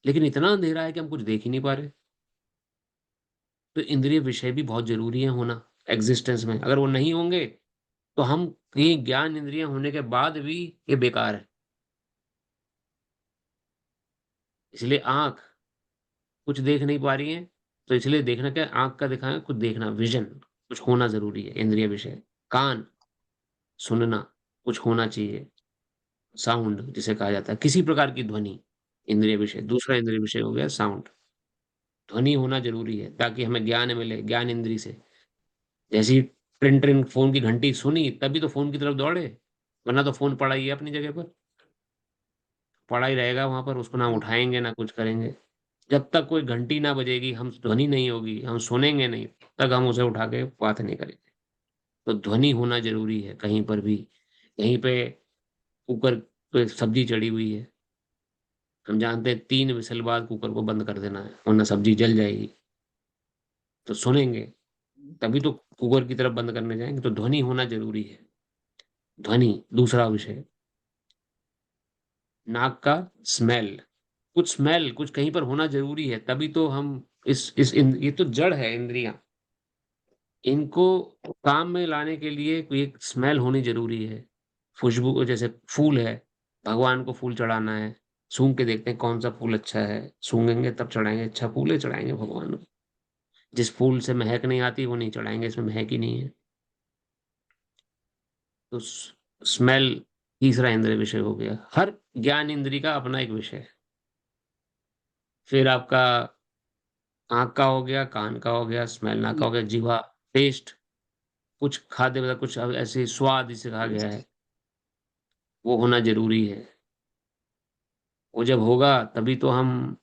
लेकिन इतना अंधेरा है कि हम कुछ देख ही नहीं पा रहे। तो इंद्रिय विषय भी बहुत ज़रूरी है होना एग्ज़िस्टेंस में। अगर वो नहीं होंगे, तो हम ये ज्ञान इंद्रियाँ होने के बाद भी ये बेकार है। इसलिए आँख कुछ देख नहीं पा रही है, तो इसलिए देखना क्या है, आँख का दिखाना कुछ देखना, विज़न कुछ होना ज़रूरी है, इंद्रिय विषय। कान, सुनना कुछ होना चाहिए, साउंड जिसे कहा जाता है, किसी प्रकार की ध्वनि, इंद्रिय विषय। दूसरा इंद्रिय विषय हो गया साउंड, ध्वनि होना ज़रूरी है ताकि हमें ज्ञान मिले, ज्ञान इंद्री से। जैसे ही ट्रिन ट्रिन फ़ोन की घंटी सुनी, तभी तो फ़ोन की तरफ दौड़े, वरना तो फ़ोन पड़ा ही है अपनी जगह पर, पड़ा ही रहेगा वहाँ पर, उसको ना हाँ। उठाएँगे ना कुछ करेंगे। जब तक कोई घंटी ना बजेगी, हम ध्वनि नहीं होगी, हम सुनेंगे नहीं, तब तक हम उसे उठा के बात नहीं करेंगे। तो ध्वनि होना ज़रूरी है कहीं पर भी। कहीं पे कुकर पे सब्ज़ी चढ़ी हुई है, हम जानते हैं 3 व्हिसल बाद कुकर को बंद कर देना है, वरना सब्ज़ी जल जाएगी। तो सुनेंगे, तभी तो कुकर की तरफ बंद करने जाएँगे, तो ध्वनि होना ज़रूरी है। ध्वनि, दूसरा विषय। नाक का स्मेल, कुछ कहीं पर होना ज़रूरी है, तभी तो हम इस इन ये तो जड़ है इंद्रियाँ। इनको काम में लाने के लिए कोई एक स्मेल होनी ज़रूरी है। खुशबू, जैसे फूल है, भगवान को फूल चढ़ाना है, सूंघ के देखते हैं कौन-सा फूल अच्छा है, सूंघेंगे तब चढ़ाएँगे, अच्छा फूल है चढ़ाएँगे भगवान को। जिस फूल से महक नहीं आती वो नहीं चढ़ाएँगे, इसमें महक ही नहीं है। तो स्मेल तीसरा इंद्रिय विषय हो गया। हर ज्ञान इंद्रिय का अपना एक विषय है। फिर आपका आँख का हो गया, कान का हो गया, स्मेल नाक का हो गया, जिह्वा, टेस्ट, कुछ खाद्य पदार्थ, कुछ अब ऐसे स्वाद जिसे कहा गया है, वो होना ज़रूरी है। वो जब होगा तभी तो हम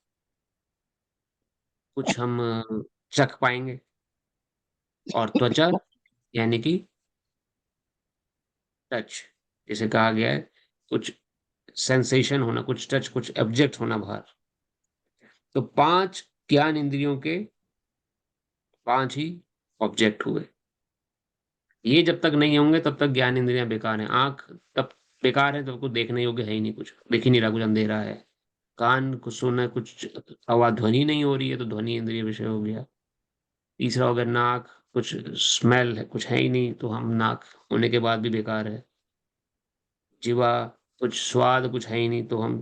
कुछ हम चख पाएँगे। और त्वचा यानी कि टच, जिसे कहा गया है, कुछ सेंसेशन होना, कुछ टच, कुछ ऑब्जेक्ट होना बाहर। तो 5 ज्ञान इंद्रियों के 5 ही ऑब्जेक्ट हुए। ये जब तक नहीं होंगे तब तक ज्ञान इंद्रियाँ बेकार हैं। आँख तब बेकार है जब कुछ देखने योग्य है ही नहीं कुछ, दिख ही नहीं रहा, कुछ अंधेरा है। कान कुछ सुना, कुछ आवाज़ ध्वनि नहीं हो रही है, तो ध्वनि इंद्रिय विषय हो गया। तीसरा हो गया नाक, कुछ स्मेल है, कुछ है ही नहीं, तो हम नाक होने के बाद भी बेकार है। जीवा, कुछ स्वाद कुछ है ही नहीं, तो हम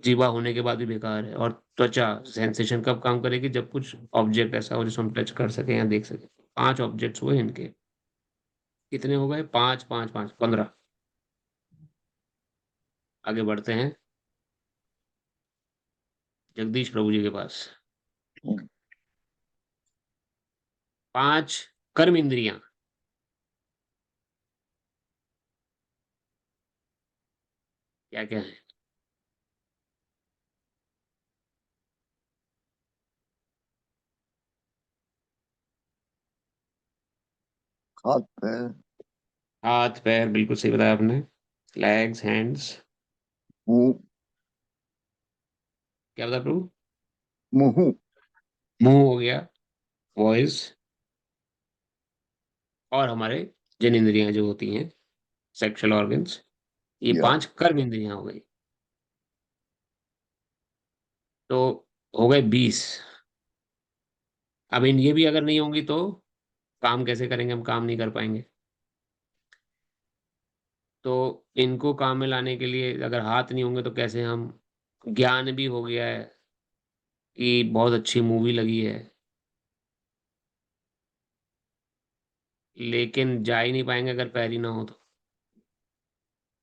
जीवा होने के बाद भी बेकार है। और त्वचा, सेंसेशन कब काम करेगी? जब कुछ ऑब्जेक्ट ऐसा हो जिसको हम टच कर सकें या देख सकें। 5 ऑब्जेक्ट्स हुए इनके। कितने हो गए? 5, 5, 5, 15। आगे बढ़ते हैं जगदीश प्रभु जी के पास। 5 कर्म इंद्रियाँ क्या-क्या हैं? हाथ पैर हाथ, पैर, बिल्कुल सही बताया आपने। लेग्स, हैंड्स, मुंह क्या बताया प्रभु? मुंह मुँह हो गया, वॉइस, और हमारे जननेंद्रियाँ जो होती हैं, सेक्सुअल ऑर्गन्स, ये या 5 कर्म इंद्रियाँ हो गई। तो हो गए 20। अब ये भी अगर नहीं होंगी तो काम कैसे करेंगे? हम काम नहीं कर पाएँगे। तो इनको काम में लाने के लिए अगर हाथ नहीं होंगे तो कैसे हम, ज्ञान भी हो गया है कि बहुत अच्छी मूवी लगी है, लेकिन जा ही नहीं पाएँगे अगर पैर ही ना हो तो।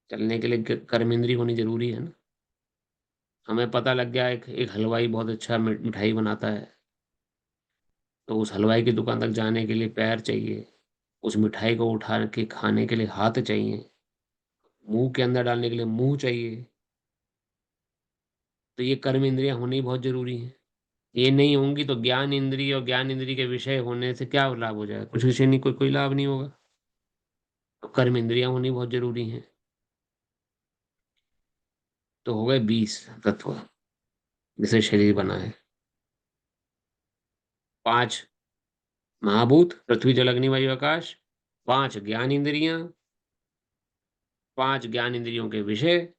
चलने के लिए कर्मेंद्री होनी ज़रूरी है ना। हमें पता लग गया एक एक हलवाई बहुत अच्छा मिठाई बनाता है, तो उस हलवाई की दुकान तक जाने के लिए पैर चाहिए, उस मिठाई को उठा के खाने के लिए हाथ चाहिए, मुँह के अंदर डालने के लिए मुँह चाहिए। तो ये कर्म इंद्रियाँ होनी बहुत ज़रूरी हैं। ये नहीं होंगी तो ज्ञान इंद्रिय और ज्ञान इंद्रिय के विषय होने से क्या लाभ हो जाएगा? कुछ विषय नहीं, कोई लाभ नहीं होगा। तो कर्म इंद्रियां होनी बहुत जरूरी हैं। तो हो गए 20 तत्व जिसे शरीर बना है। 5 महाभूत, पृथ्वी जल अग्नि वायु आकाश। 5 ज्ञान इंद्रियां, 5 ज्ञान इंद्रियों के विषय,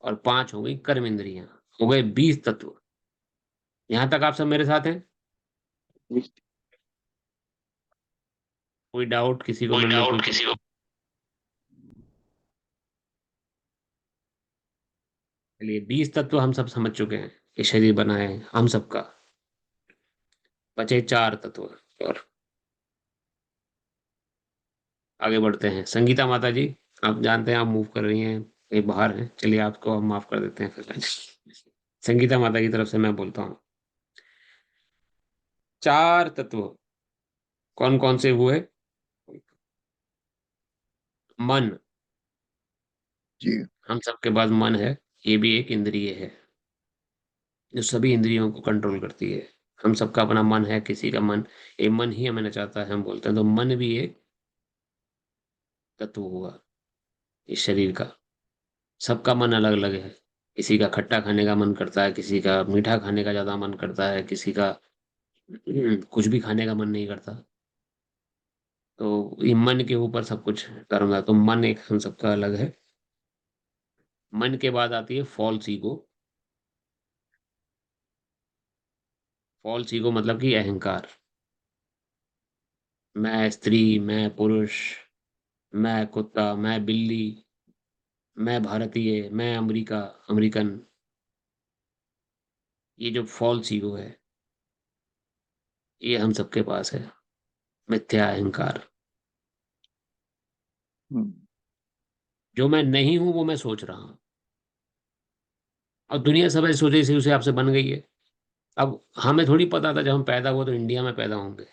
और 5 हो गई कर्म इंद्रियां। हो गए 20 तत्व। यहां तक आप सब मेरे साथ हैं? कोई डाउट किसी को मन में कोई? चलिए, 20 तत्व हम सब समझ चुके हैं कि शरीर बना है हम सबका। बचे 4 तत्व। और आगे बढ़ते हैं। संगीता माता जी, आप जानते हैं आप मूव कर रही हैं, कहीं बाहर हैं, चलिए आपको हम माफ कर देते हैं फिर। संगीता माता की तरफ से मैं बोलता हूँ। 4 तत्व कौन कौन से हुए? मन। जी। हम सबके पास मन है, ये भी एक इंद्रिय है जो सभी इंद्रियों को कंट्रोल करती है। हम सबका अपना मन है, किसी का मन, ये मन ही हमें नचाता है हम बोलते हैं, तो मन भी एक तत्व हुआ इस शरीर का। सबका मन अलग अलग है। किसी का खट्टा खाने का मन करता है, किसी का मीठा खाने का ज्यादा मन करता है, किसी का कुछ भी खाने का मन नहीं करता। तो ये मन के ऊपर सब कुछ करूंगा। तो मन एक हम सबका अलग है। मन के बाद आती है फॉल्स ईगो। फॉल्स ईगो मतलब कि अहंकार। मैं स्त्री, मैं पुरुष, मैं कुत्ता, मैं बिल्ली, मैं भारतीय, मैं अमेरिकन। ये जो फॉल्स ईगो है, ये हम सबके पास है। मिथ्या अहंकार। हम्म, जो मैं नहीं हूं वो मैं सोच रहा हूं, और दुनिया सब ऐसे सोचे इसी उस हिसाब से बन गई है। अब हमें थोड़ी पता था जब हम पैदा हुए तो इंडिया में पैदा होंगे।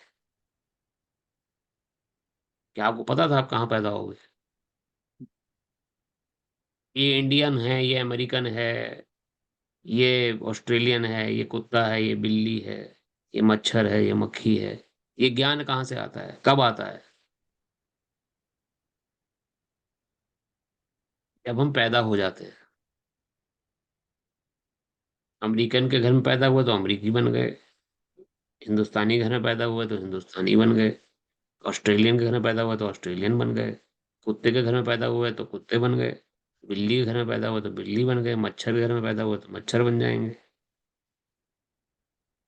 क्या आपको पता था आप कहाँ पैदा होगे? ये इंडियन है, ये अमेरिकन है, ये ऑस्ट्रेलियन है, ये कुत्ता है, ये बिल्ली है, ये मच्छर है, ये मक्खी है। ये ज्ञान कहाँ से आता है, कब आता है? जब हम पैदा हो जाते हैं। अमेरिकन के घर में पैदा हुए तो अमेरिकी बन गए, हिंदुस्तानी घर में पैदा हुए तो हिंदुस्तानी बन गए, ऑस्ट्रेलियन के घर में पैदा हुए तो ऑस्ट्रेलियन बन गए, कुत्ते के घर में पैदा हुए तो कुत्ते बन गए, बिल्ली के घर में पैदा हुए तो बिल्ली बन गए, मच्छर के घर में पैदा हुए तो मच्छर बन जाएंगे।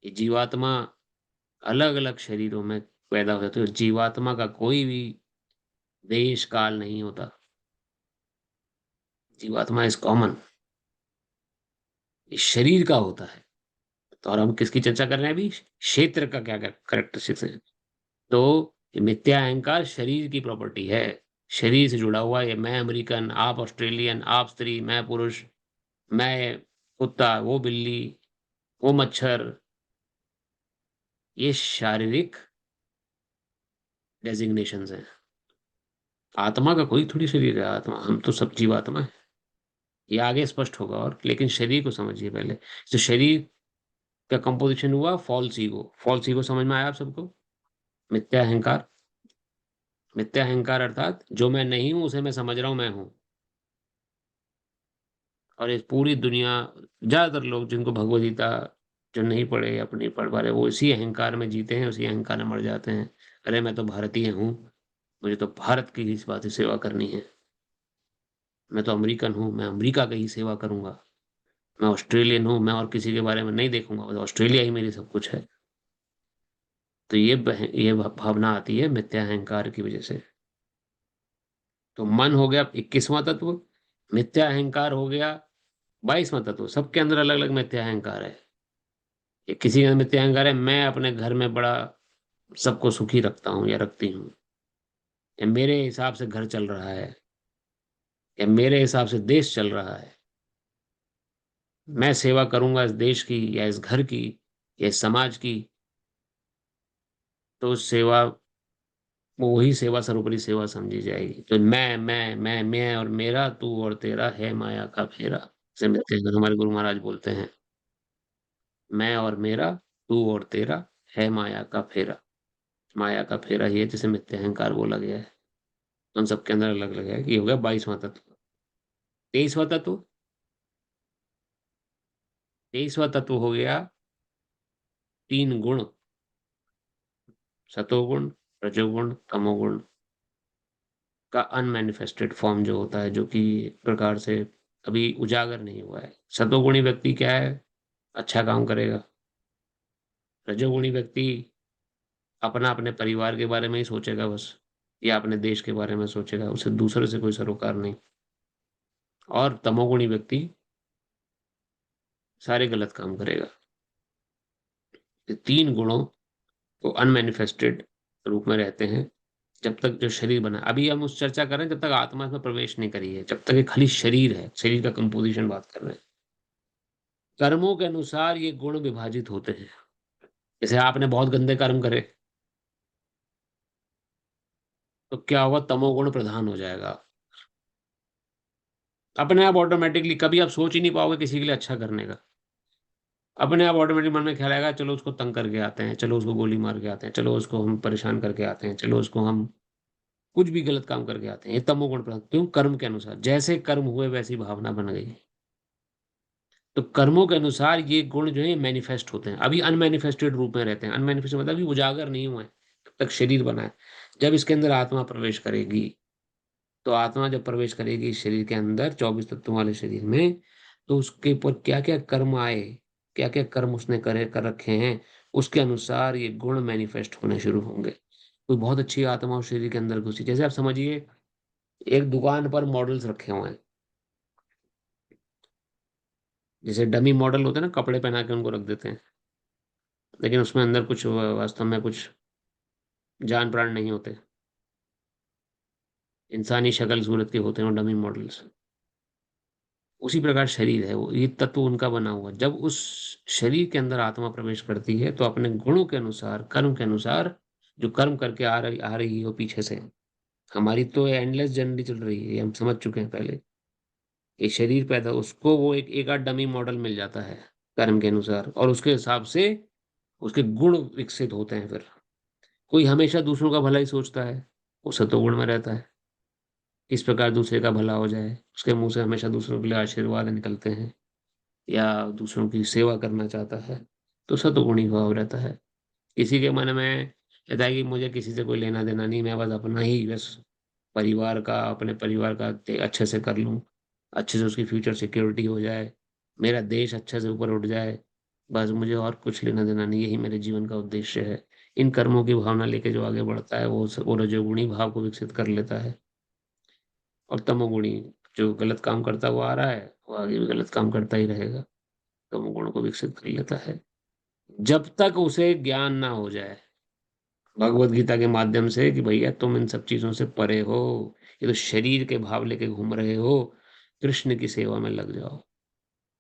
ये जीवात्मा अलग अलग शरीरों में पैदा हो जाते हैं। जीवात्मा का कोई भी देश काल नहीं होता। जीवात्मा इज कॉमन। इस शरीर का होता है। तो और हम किसकी चर्चा कर रहे हैं अभी? क्षेत्र का क्या करेक्टरिस्टिक्स है। तो ये मिथ्या अहंकार शरीर की प्रॉपर्टी है, शरीर से जुड़ा हुआ। ये मैं अमेरिकन, आप ऑस्ट्रेलियन, आप स्त्री, मैं पुरुष, मैं कुत्ता, वो बिल्ली, वो मच्छर, ये शारीरिक डेजिग्नेशंस हैं। आत्मा का कोई थोड़ी शरीर है। आत्मा, हम तो सब जीवात्मा है। ये आगे स्पष्ट होगा, और लेकिन शरीर को समझिए पहले। तो शरीर का कंपोजिशन हुआ फॉल्स ईगो। फॉल्स ईगो समझ में आया आप सबको? मिथ्या अहंकार। मिथ्या अहंकार अर्थात जो मैं नहीं हूं उसे मैं समझ रहा हूं मैं हूं। और इस पूरी दुनिया, ज्यादातर लोग जिनको भगवद गीता जो नहीं पढ़े या नहीं पढ़ पा रहे, वो इसी अहंकार में जीते हैं, उसी अहंकार में मर जाते हैं। अरे मैं तो भारतीय हूँ, मुझे तो भारत की ही इस बात की सेवा करनी है। मैं तो अमेरिकन हूँ, मैं अमेरिका की ही सेवा करूंगा। मैं ऑस्ट्रेलियन हूँ, मैं और किसी के बारे में नहीं देखूंगा, बस ऑस्ट्रेलिया ही मेरी सब कुछ है। तो ये भावना आती है मिथ्या अहंकार की वजह से। तो मन हो गया 21वां तत्व, मिथ्या अहंकार हो गया 22वां तत्व। सबके अंदर अलग अलग मिथ्या अहंकार है। ये किसी के अंदर मिथ्या अहंकार है, मैं अपने घर में बड़ा सबको सुखी रखता हूँ या रखती हूँ, या मेरे हिसाब से घर चल रहा है, या मेरे हिसाब से देश चल रहा है। मैं सेवा करूंगा इस देश की या इस घर की या इस समाज की, तो उस सेवा, वो वही सेवा सर्वोपरि सेवा समझी जाएगी। तो मैं और मेरा, तू और तेरा है माया का फेरा, से मिलते हैं हमारे गुरु महाराज बोलते हैं। मैं और मेरा, तू और तेरा, है माया का फेरा। माया का फेरा ये जिसे मिथ्या अहंकार बोला गया है, उन सबके अंदर अलग अलग है। ये हो गया 22वां तत्व। 23वां तत्व, 23वां तत्व हो गया 3 गुण, सतोगुण, रजोगुण, तमोगुण का अनमैनिफेस्टेड फॉर्म जो होता है, जो कि एक प्रकार से अभी उजागर नहीं हुआ है। सतोगुणी व्यक्ति क्या है? अच्छा काम करेगा। रजोगुणी व्यक्ति अपना अपने परिवार के बारे में ही सोचेगा बस, या अपने देश के बारे में सोचेगा, उसे दूसरे से कोई सरोकार नहीं। और तमोगुणी व्यक्ति सारे गलत काम करेगा। ये 3 गुणों को अनमैनिफेस्टेड रूप में रहते हैं जब तक जो शरीर बना। अभी हम उस चर्चा कर रहे हैं जब तक आत्मा इसमें प्रवेश नहीं करी है, जब तक ये खाली शरीर है, शरीर का कंपोजिशन बात कर रहे हैं। कर्मों के अनुसार ये गुण विभाजित होते हैं। जैसे आपने बहुत गंदे कर्म करे तो क्या होगा? तमोगुण प्रधान हो जाएगा अपने आप ऑटोमेटिकली। कभी आप सोच ही नहीं पाओगे किसी के लिए अच्छा करने का। अपने आप ऑटोमेटिक मन में ख्याल आएगा, चलो उसको तंग करके आते हैं, चलो उसको गोली मार के आते हैं, चलो उसको हम परेशान करके आते हैं, चलो उसको हम कुछ भी गलत काम करके आते हैं। ये तमोगुण प्रधान। क्यों? कर्म के अनुसार जैसे कर्म हुए वैसी भावना बन गई। तो कर्मों के अनुसार ये गुण जो है मैनिफेस्ट होते हैं। अभी अनमैनिफेस्टेड रूप में रहते हैं। अनमैनिफेस्ट मतलब अभी उजागर नहीं हुए हैं, तब तक शरीर बना है। जब इसके अंदर आत्मा प्रवेश करेगी, तो आत्मा जब प्रवेश करेगी इस शरीर के अंदर, 24 तत्वों वाले शरीर में, तो उसके ऊपर क्या क्या कर्म आए, क्या क्या कर्म उसने करे कर रखे हैं, उसके अनुसार ये गुण मैनिफेस्ट होने शुरू होंगे। कोई बहुत अच्छी आत्मा उस शरीर के अंदर घुसी, जैसे आप समझिए एक दुकान पर मॉडल्स रखे हुए हैं, जैसे डमी मॉडल होते हैं ना, कपड़े पहना के उनको रख देते हैं, लेकिन उसमें अंदर कुछ वास्तव में कुछ जान प्राण नहीं होते, इंसानी शक्ल सूरत के होते हैं वो डमी मॉडल्स। उसी प्रकार शरीर है वो, ये तत्व उनका बना हुआ। जब उस शरीर के अंदर आत्मा प्रवेश करती है तो अपने गुणों के अनुसार, कर्म के अनुसार, जो कर्म करके आ रही हो पीछे से, हमारी तो एंडलेस जर्नी चल रही है, ये हम समझ चुके हैं पहले। एक शरीर पैदा, उसको वो एक आध डमी मॉडल मिल जाता है कर्म के अनुसार, और उसके हिसाब से उसके गुण विकसित होते हैं। फिर कोई हमेशा दूसरों का भला ही सोचता है, वो सतोगुण में रहता है। किस प्रकार दूसरे का भला हो जाए, उसके मुंह से हमेशा दूसरों के लिए आशीर्वाद निकलते हैं, या दूसरों की सेवा करना चाहता है, तो सतुगुणी भाव रहता है। किसी के मन में रहता है कि मुझे किसी से कोई लेना देना नहीं, मैं बस अपना ही, बस परिवार का, अपने परिवार का अच्छे से कर लूं, अच्छे से उसकी फ्यूचर सिक्योरिटी हो जाए, मेरा देश अच्छे से ऊपर उठ जाए, बस मुझे और कुछ लेना देना नहीं, यही मेरे जीवन का उद्देश्य है। इन कर्मों की भावना लेके जो आगे बढ़ता है वो रजोगुणी भाव को विकसित कर लेता है। और तमोगुणी जो गलत काम करता हुआ आ रहा है, वो आगे भी गलत काम करता ही रहेगा, तमोगुण को विकसित कर लेता है, जब तक उसे ज्ञान ना हो जाए भगवत गीता के माध्यम से कि भैया तुम इन सब चीजों से परे हो, ये तो शरीर के भाव लेके घूम रहे हो, कृष्ण की सेवा में लग जाओ,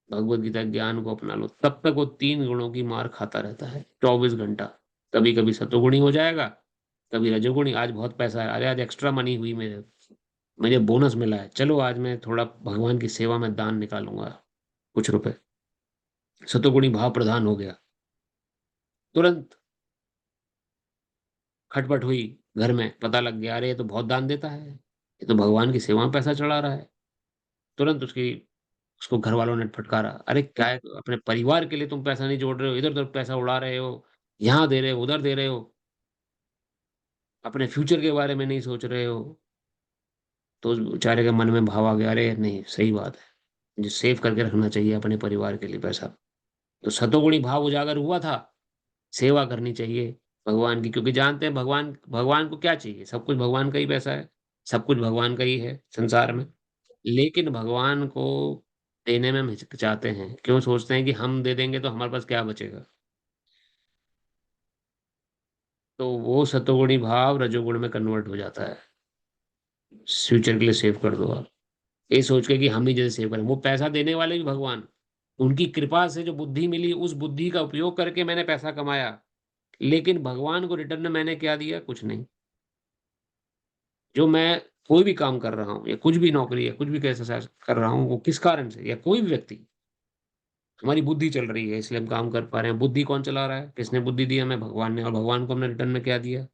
भगवत गीता ज्ञान को अपना लो। तब तक वो 3 गुणों की मार खाता रहता है 24 घंटा। कभी कभी सतोगुणी हो जाएगा, कभी रजोगुणी। आज बहुत पैसा है, अरे आज एक्स्ट्रा मनी हुई, मेरे मुझे बोनस मिला है, चलो आज मैं थोड़ा भगवान की सेवा में दान निकालूंगा कुछ रुपए, सतोगुणी भाव प्रधान हो गया। तुरंत खटपट हुई, घर में पता लग गया, अरे ये तो बहुत दान देता है, ये तो भगवान की सेवा में पैसा चढ़ा रहा है। तुरंत उसको घर वालों ने फटकारा, अरे क्या है, अपने परिवार के लिए तुम पैसा नहीं जोड़ रहे हो, इधर उधर पैसा उड़ा रहे हो, यहाँ दे रहे हो, उधर दे रहे हो, अपने फ्यूचर के बारे में नहीं सोच रहे हो। तो उस बेचारे के मन में भाव आ गया, अरे नहीं सही बात है, मुझे सेव करके रखना चाहिए अपने परिवार के लिए पैसा। तो सतोगुणी भाव उजागर हुआ था, सेवा करनी चाहिए भगवान की, क्योंकि जानते हैं भगवान, भगवान को क्या चाहिए, सब कुछ भगवान का ही पैसा है, सब कुछ भगवान का ही है संसार में। लेकिन भगवान को देने में हम हिचकिचाते हैं, क्यों? सोचते हैं कि हम दे देंगे तो हमारे पास क्या बचेगा। तो वो सतोगुणी भाव रजोगुण में कन्वर्ट हो जाता है। फ्यूचर के लिए सेव कर दो आप, ये सोच के कि हम ही जैसे सेव करें। वो पैसा देने वाले भी भगवान, उनकी कृपा से जो बुद्धि मिली, उस बुद्धि का उपयोग करके मैंने पैसा कमाया, लेकिन भगवान को रिटर्न में मैंने क्या दिया? कुछ नहीं। जो मैं कोई भी काम कर रहा हूँ, या कुछ भी नौकरी, या कुछ भी कैसे कर रहा हूँ, वो किस कारण से, या कोई भी व्यक्ति हमारी बुद्धि चल रही है, इसलिए हम काम कर पा रहे हैं। बुद्धि कौन चला रहा है? किसने बुद्धि दी हमें? भगवान ने। और भगवान को हमने रिटर्न में क्या दिया?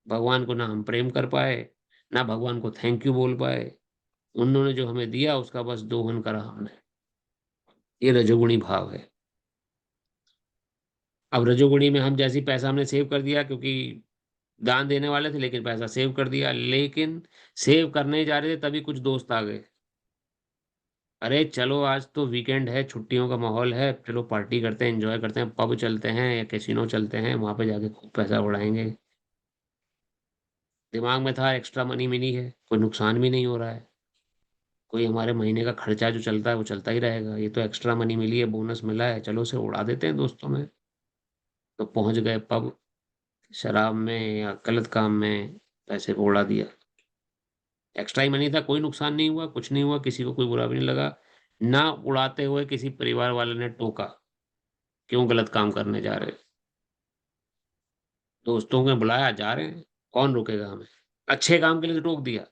भगवान को ना हम प्रेम कर पाए, ना भगवान को थैंक यू बोल पाए। उन्होंने जो हमें दिया उसका बस दोहन करा हमने। ये रजोगुणी भाव है। अब रजोगुणी में हम जैसी पैसा हमने सेव कर दिया, क्योंकि दान देने वाले थे लेकिन पैसा सेव कर दिया, लेकिन सेव करने जा रहे थे तभी कुछ दोस्त आ गए। अरे चलो आज तो वीकेंड है, छुट्टियों का माहौल है, चलो पार्टी करते हैं, एंजॉय करते हैं, पब चलते हैं या कैसीनो चलते हैं, वहां पे जाके खूब पैसा उड़ाएंगे। दिमाग में था एक्स्ट्रा मनी मिली है, कोई नुकसान भी नहीं हो रहा है, कोई हमारे महीने का खर्चा जो चलता है वो चलता ही रहेगा, ये तो एक्स्ट्रा मनी मिली है, बोनस मिला है, चलो उसे उड़ा देते हैं दोस्तों में। तो पहुंच गए पब, शराब में या गलत काम में पैसे को उड़ा दिया। एक्स्ट्रा ही मनी था, कोई नुकसान नहीं हुआ, कुछ नहीं हुआ, किसी को कोई बुरा भी नहीं लगा। ना उड़ाते हुए किसी परिवार वाले ने टोका, क्यों गलत काम करने जा रहे हो? दोस्तों ने बुलाया, जा रहे हैं, कौन रोकेगा हमें? अच्छे काम के लिए तो टोक दिया,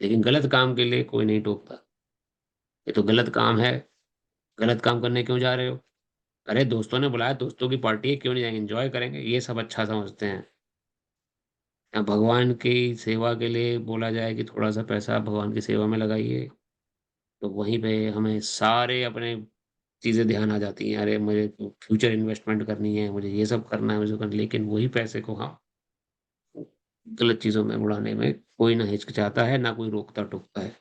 लेकिन गलत काम के लिए कोई नहीं टोकता। ये तो गलत काम है, गलत काम करने क्यों जा रहे हो? अरे दोस्तों ने बुलाया, दोस्तों की पार्टी है, क्यों नहीं जाएंगे, एंजॉय करेंगे, ये सब अच्छा समझते हैं। या भगवान की सेवा के लिए बोला जाए कि थोड़ा सा पैसा भगवान की सेवा में लगाइए, तो वहीं पे हमें सारे अपने चीजें ध्यान आ जाती हैं। अरे मुझे फ्यूचर इन्वेस्टमेंट करनी है, मुझे ये सब करना है, मुझे करना, लेकिन वही पैसे को हम गलत चीजों में उड़ाने में कोई ना हिचकिचाता है, ना कोई रोकता टोकता है।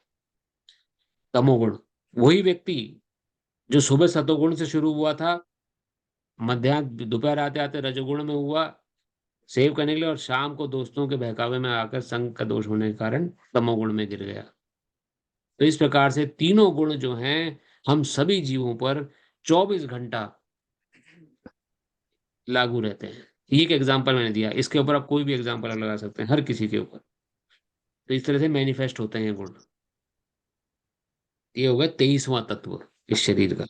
तमोगुण, वही व्यक्ति जो सुबह सतोगुण से शुरू हुआ था, मध्याह्न दोपहर आते आते रजोगुण में हुआ सेव करने के लिए, और शाम को दोस्तों के बहकावे में आकर संग का दोष होने के कारण तमोगुण में गिर गया। तो इस प्रकार से तीनों गुण जो हैं हम सभी जीवों पर 24 घंटा लागू रहते हैं। ये एक एग्जाम्पल मैंने दिया, इसके ऊपर आप कोई भी एग्जाम्पल लगा सकते हैं, हर किसी के ऊपर। तो इस तरह से मैनिफेस्ट होते हैं ये गुण। ये होगा 23वां तत्व इस शरीर का।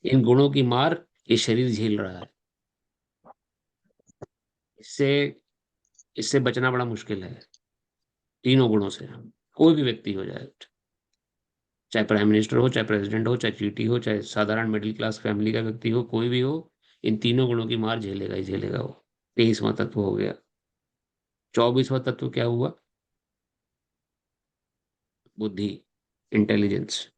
इन गुणों की मार ये शरीर झेल रहा है। इससे इससे बचना बड़ा मुश्किल है, तीनों गुणों से। कोई भी व्यक्ति हो जाए, चाहे प्राइम मिनिस्टर हो, चाहे प्रेसिडेंट हो, चाहे चीटी हो, चाहे साधारण मिडिल क्लास फैमिली का व्यक्ति हो, कोई भी हो, इन तीनों गुणों की मार झेलेगा ही झेलेगा वो। 23वां तत्व हो गया। 24वां तत्व क्या हुआ? बुद्धि, इंटेलिजेंस।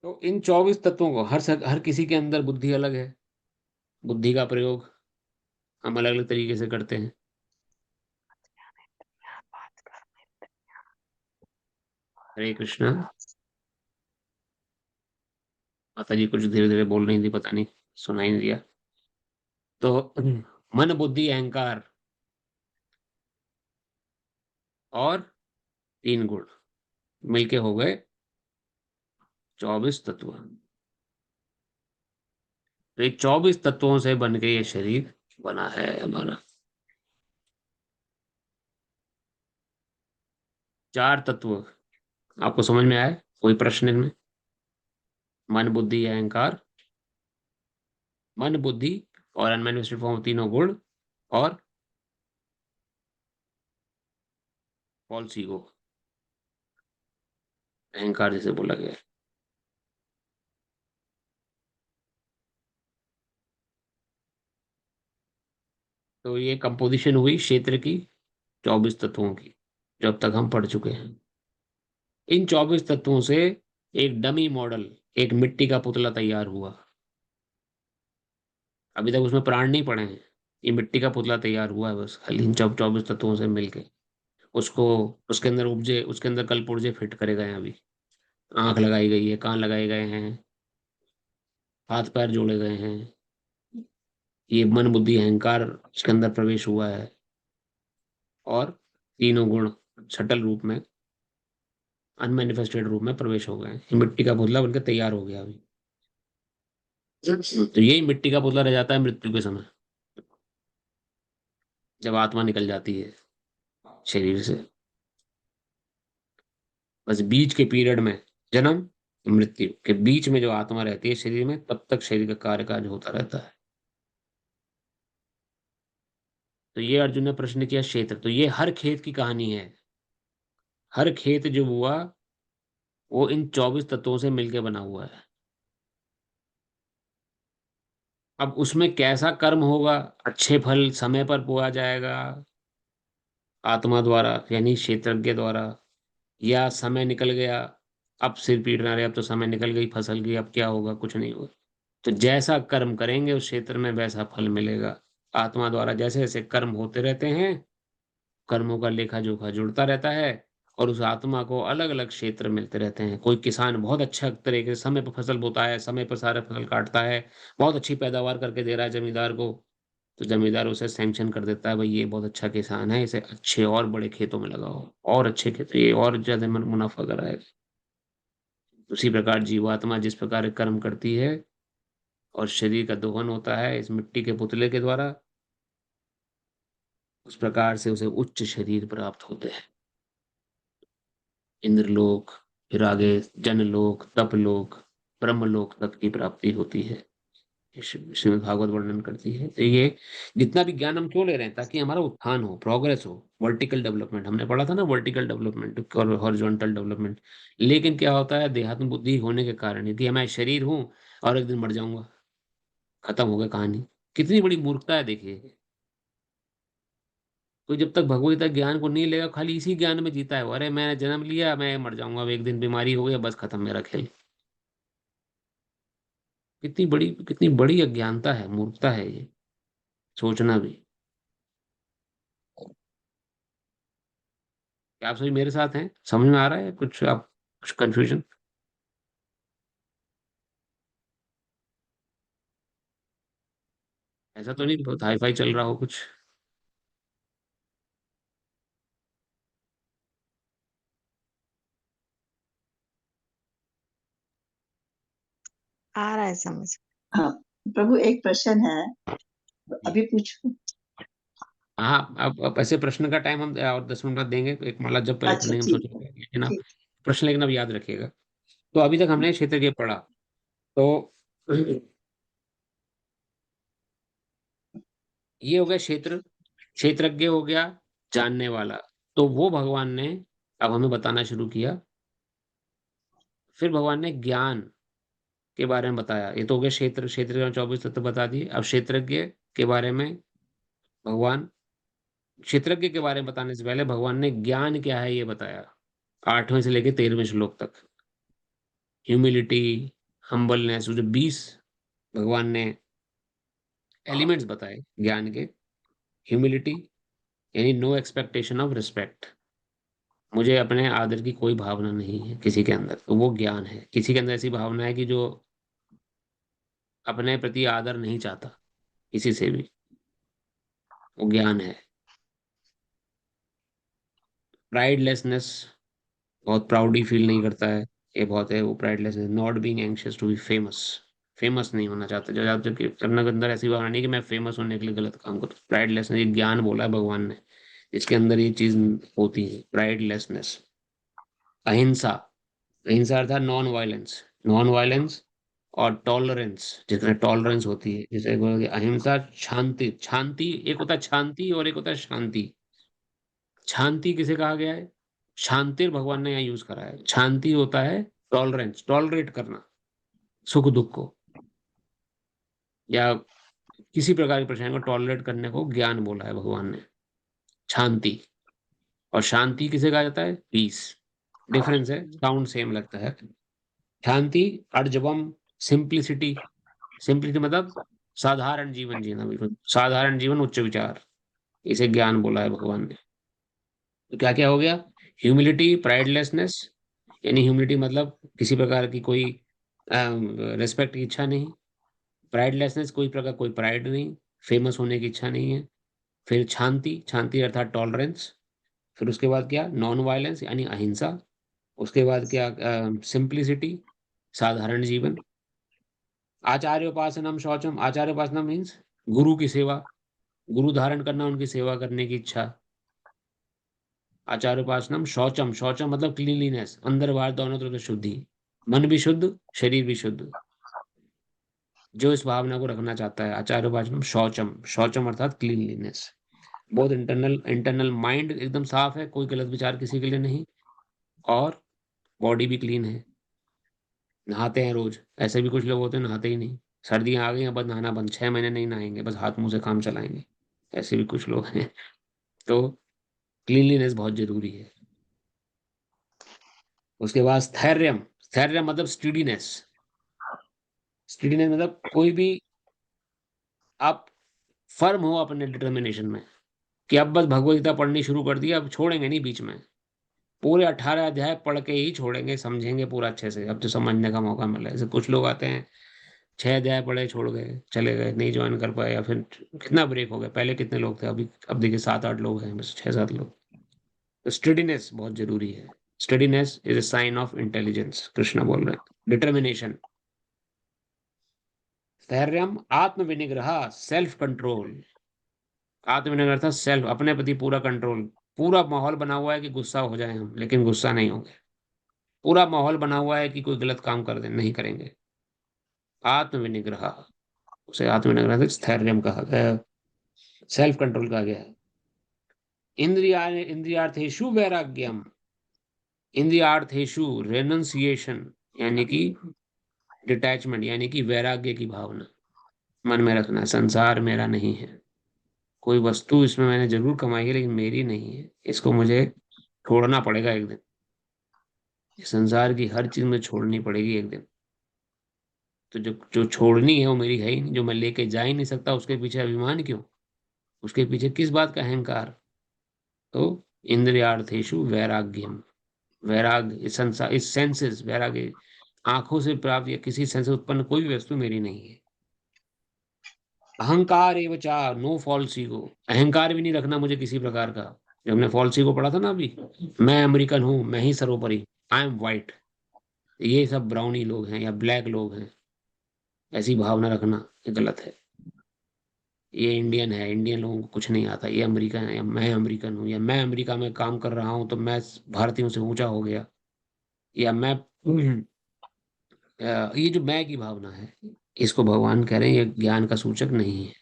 तो इन 24 तत्वों को हर किसी के अंदर बुद्धि अलग है। बुद्धि का प्रयोग हम अलग अलग तरीके से करते हैं। हरे कृष्णा। माता जी कुछ धीरे धीरे बोल रही थी, पता नहीं सुनाई नहीं दिया। तो मन बुद्धि अहंकार और 3 गुण मिलके हो गए 24 तत्व। तो ये 24 तत्वों से बन के ये शरीर बना है हमारा। 4 तत्व आपको समझ में आए? कोई प्रश्न इनमें? मन बुद्धि अहंकार, मन बुद्धि और अनमैनिफेस्टेड फॉर्म, तीनों गुण, और फॉल्स ईगो, अहंकार जिसे बोला गया है। तो ये कंपोजिशन हुई क्षेत्र की 24 तत्वों की, जो अब तक हम पढ़ चुके हैं। इन 24 तत्वों से एक डमी मॉडल, एक मिट्टी का पुतला तैयार हुआ। अभी तक उसमें प्राण नहीं पड़े हैं, ये मिट्टी का पुतला तैयार हुआ है बस, खाली इन 24 तत्वों से मिलके। उसको उसके अंदर कल पुर्जे फिट करे गए हैं अभी। आंख लगाई गई है, कान लगाए गए हैं, हाथ पैर जोड़े गए हैं। ये मन बुद्धि अहंकार इसके अंदर प्रवेश हुआ है, और तीनों गुण छठल रूप में, अनमैनिफेस्टेड रूप में प्रवेश हो गए हैं। ये मिट्टी का पुतला बनकर तैयार हो गया अभी। तो यही मिट्टी का पुतला रह जाता है मृत्यु के समय, जब आत्मा निकल जाती है शरीर से। बस बीच के पीरियड में, जन्म मृत्यु के बीच में जो आत्मा रहती है शरीर में, तब तक शरीर का कार्य काज होता रहता है। तो ये अर्जुन ने प्रश्न किया क्षेत्र, तो ये हर खेत की कहानी है। हर खेत जो हुआ वो इन 24 तत्वों से मिलके बना हुआ है। अब उसमें कैसा कर्म होगा, अच्छे फल समय पर बोया जाएगा आत्मा द्वारा यानी क्षेत्रज्ञ द्वारा, या समय निकल गया, अब सिर पीटना रहे, अब तो समय निकल गई, फसल की, अब क्या होगा, कुछ नहीं होगा। तो जैसा कर्म करेंगे उस क्षेत्र में वैसा फल मिलेगा। आत्मा द्वारा जैसे जैसे कर्म होते रहते हैं, कर्मों का लेखा जोखा जुड़ता रहता है, और उस आत्मा को अलग अलग क्षेत्र मिलते रहते हैं। कोई किसान बहुत अच्छा तरीके से समय पर फसल बोता है, समय पर सारा फसल काटता है, बहुत अच्छी पैदावार करके दे रहा है जमींदार को, तो जमींदार उसे सैंक्शन कर देता है, भाई ये बहुत अच्छा किसान है, इसे अच्छे और बड़े खेतों में लगाओ, और अच्छे खेत, ये और ज्यादा मुनाफा कराएगा। उसी प्रकार जीवात्मा जिस प्रकार कर्म करती है और शरीर का दोहन होता है इस मिट्टी के पुतले के द्वारा, उस प्रकार से उसे उच्च शरीर प्राप्त होते हैं। इंद्रलोक, फिर आगे जनलोक, तपलोक, ब्रह्मलोक तक की प्राप्ति होती है। श्रीमद् भागवत वर्णन करती है। तो ये जितना भी ज्ञान हम क्यों ले रहे हैं, ताकि हमारा उत्थान हो, प्रोग्रेस हो, वर्टिकल डेवलपमेंट। हमने पढ़ा था ना, वर्टिकल डेवलपमेंट और हॉरिजॉन्टल डेवलपमेंट। लेकिन क्या होता है, देहात्म बुद्धि होने के कारण, यदि मैं शरीर हूं और एक दिन मर जाऊंगा, खत्म हो गई कहानी। कितनी बड़ी मूर्खता है देखिए। कोई जब तक भगवत गीता ज्ञान को नहीं लेगा, खाली इसी ज्ञान में जीता है वो, अरे मैंने जन्म लिया, मैं मर जाऊंगा, अब एक दिन बीमारी हो गई, बस खत्म मेरा खेल। कितनी बड़ी अज्ञानता है, मूर्खता है ये, सोचना भी। क्या आप सभी मेरे साथ हैं? समझ में आ रहा है कुछ? आप कुछ कंफ्यूजन? ऐसा तो नहीं बहुत हाई फाई चल रहा हो कुछ? आ रहा है समझ। हाँ प्रभु, एक प्रश्न है, अभी पूछूं? हाँ, अब ऐसे प्रश्न का टाइम हम और 10 मिनट बाद देंगे, एक माला जब पहले अच्छा पढ़ेंगे हम ठीक है, सोचेंगे, लेकिन आप ठीक। प्रश्न, लेकिन अब याद रखिएगा। तो अभी तक हमने क्षेत्र के पढ़ा, तो ये हो गया क्षेत्र, क्षेत्रज्ञ हो गया, जानने वाला। तो वो भगवान ने अब हमें बताना शुरू किया। फिर भगवान ने ज्ञान के बारे में बताया। ये तो हो गया क्षेत्र, क्षेत्र के 24 तत्व बता दिए। अब क्षेत्रज्ञ के बारे में भगवान, क्षेत्रज्ञ के बारे में बताने से पहले भगवान ने ज्ञान क्या है ये बताया, 8वें से लेकर 13वें श्लोक तक। ह्यूमिलिटी, हम्बलनेस, जो 20 भगवान ने एलिमेंट्स बताए ज्ञान के। ह्यूमिलिटी यानी नो एक्सपेक्टेशन ऑफ रिस्पेक्ट, मुझे अपने आदर की कोई भावना नहीं है किसी के अंदर, तो वो ज्ञान है। किसी के अंदर ऐसी भावना है कि जो अपने प्रति आदर नहीं चाहता किसी से भी, वो ज्ञान है। प्राइडलेसनेस, बहुत प्राउडी फील नहीं करता है, ये बहुत है वो pridelessness. Not being anxious to be famous, famous नहीं होना चाहता, जो आप जबकि करने के अंदर ऐसी भावना नहीं कि मैं फेमस होने के लिए गलत काम करूँ। प्राइडलेसनेस, ये ज्ञान बोला है भगवान ने, इसके अंदर ये चीज होती है, प्राइडलेसनेस। अहिंसा, अहिंसा अर्थात नॉन वायलेंस, नॉन वायलेंस और टॉलरेंस, जिसमें टॉलरेंस होती है, जैसे बोला कि अहिंसा, शांति, शांति एक होता है शांति और एक होता है शांति। शांति किसे कहा गया है? शांति भगवान ने यहाँ यूज करा है। शांति होता है टॉलरेंस, टॉलरेट करना सुख दुख को, या किसी प्रकार की परेशानी को टॉलरेट करने को ज्ञान बोला है भगवान ने, शांति। और शांति किसे कहा जाता है? पीस। डिफरेंस है, साउंड सेम लगता है। शांति, अर्जवम, सिंप्लिसिटी, सिंप्लिसिटी मतलब साधारण जीवन जीना, बिल्कुल साधारण जीवन, उच्च विचार, इसे ज्ञान बोला है भगवान ने। तो क्या क्या हो गया? ह्यूमिलिटी, प्राइडलेसनेस, यानी ह्यूमिलिटी मतलब किसी प्रकार की कोई रिस्पेक्ट की इच्छा नहीं। प्राइडलेसनेस, कोई प्रकार कोई प्राइड नहीं, फेमस होने की इच्छा नहीं है। फिर शांति, शांति अर्थात टॉलरेंस। फिर उसके बाद क्या? नॉन वायलेंस यानी अहिंसा। उसके बाद क्या? सिंप्लिसिटी, साधारण जीवन। आचार्य उपासनम शौचम, आचार्य उपासना मीन्स गुरु की सेवा, गुरु धारण करना, उनकी सेवा करने की इच्छा। आचार्य उपासनम शौचम, शौचम मतलब क्लीनलीनेस, अंदर बाहर दोनों तरफ से शुद्धि, मन भी शुद्ध, शरीर भी शुद्ध, जो इस भावना को रखना चाहता है। आचार्य उपासनम शौचम, शौचम अर्थात क्लीनलीनेस, बहुत इंटरनल, इंटरनल माइंड एकदम साफ है, कोई गलत विचार किसी के लिए नहीं। और बॉडी भी क्लीन है, नहाते हैं रोज। ऐसे भी कुछ लोग होते हैं नहाते ही नहीं, सर्दियां आ गई हैं बस नहाना बंद, 6 महीने नहीं नहाएंगे, बस हाथ मुंह से काम चलाएंगे। ऐसे भी कुछ लोग हैं। तो क्लीनलीनेस बहुत जरूरी है। उसके बाद स्थैर्यम, स्थैर्य मतलब स्टडीनेस। स्टडीनेस मतलब कोई भी आप फर्म हो अपने डिटर्मिनेशन में कि अब बस भगवत गीता पढ़नी शुरू कर दी, अब छोड़ेंगे नहीं बीच में, पूरे 18 अध्याय पढ़ के ही छोड़ेंगे, समझेंगे पूरा अच्छे से, अब तो समझने का मौका मिला है। जैसे कुछ लोग आते हैं 6 अध्याय पढ़े छोड़ गए, चले गए, नहीं ज्वाइन कर पाए, या फिर कितना ब्रेक हो गया। पहले कितने लोग थे, अभी अब देखिए 7-8 लोग हैं, बस 6-7 लोग। तो स्टडीनेस बहुत जरूरी है। Steadiness is a sign of intelligence, Krishna बोल रहे हैं। डिटर्मिनेशन। धैर्यम आत्मविनिग्रह, सेल्फ कंट्रोल। आत्मविनिग्रह था सेल्फ, अपने प्रति पूरा कंट्रोल। पूरा माहौल बना हुआ है कि गुस्सा हो जाए हम, लेकिन गुस्सा नहीं होंगे। पूरा माहौल बना हुआ है कि कोई गलत काम कर दे, नहीं करेंगे। आत्मविनिग्रह, उसे आत्मविनिग्रह से स्थैर्यम कहा गया, सेल्फ कंट्रोल कहा गया है। इंद्रियार्थेषु वैराग्यम, इंद्रियार्थेषु रेनंसिएशन, यानी कि डिटैचमेंट, यानी कि वैराग्य की भावना। मन में रखना संसार मेरा नहीं है, कोई वस्तु इसमें मैंने जरूर कमाई है लेकिन मेरी नहीं है, इसको मुझे छोड़ना पड़ेगा एक दिन। इस संसार की हर चीज में छोड़नी पड़ेगी एक दिन। तो जो जो छोड़नी है वो मेरी है ही नहीं, जो मैं लेके जा ही नहीं सकता, उसके पीछे अभिमान क्यों, उसके पीछे किस बात का अहंकार। तो इंद्रियार्थेषु वैराग्यम, वैराग्य, इस संसार, इस सेंसेस, वैराग्य आंखों से प्राप्त या किसी सेंस से उत्पन्न कोई भी वस्तु मेरी नहीं है। अहंकार एवं चा, नो फॉल्स ईगो, अहंकार भी नहीं रखना मुझे किसी प्रकार का। जब हमने फॉल्स ईगो पढ़ा था ना अभी, मैं अमेरिकन हूं, मैं ही सर्वोपरि, आई एम व्हाइट, ये सब ब्राउनी लोग हैं या ब्लैक लोग हैं, ऐसी भावना रखना ये गलत है। ये इंडियन है, इंडियन लोगों को कुछ नहीं आता, ये अमेरिकन है, या मैं अमेरिकन हूँ, या मैं अमेरिका में काम कर रहा हूँ तो मैं भारतीयों से ऊंचा हो गया, या मैं ये जो मैं की भावना है, इसको भगवान कह रहे हैं ये ज्ञान का सूचक नहीं है।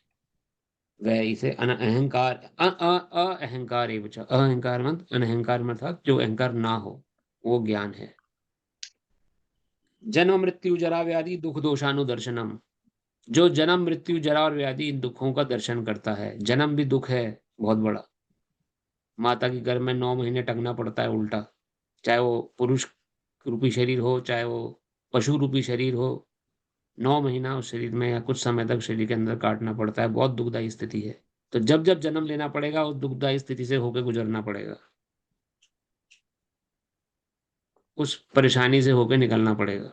वह इसे अहंकार अहंकार एवं च, अहंकार मत अनहंकार में था, जो अहंकार ना हो वो ज्ञान है। जन्म मृत्यु जरा व्याधि दुख दोषानुदर्शनम, जो जन्म मृत्यु जरा और व्याधि इन दुखों का दर्शन करता है। जन्म भी दुख है बहुत बड़ा, माता के गर्भ में 9 महीने टंगना पड़ता है उल्टा, चाहे वो पुरुष रूपी शरीर हो चाहे वो पशु रूपी शरीर हो, 9 महीना उस शरीर में या कुछ समय तक शरीर के अंदर काटना पड़ता है, बहुत दुखदायी स्थिति है। तो जब जब जन्म लेना पड़ेगा उस दुखदायी स्थिति से होकर गुजरना पड़ेगा, उस परेशानी से होकर निकलना पड़ेगा।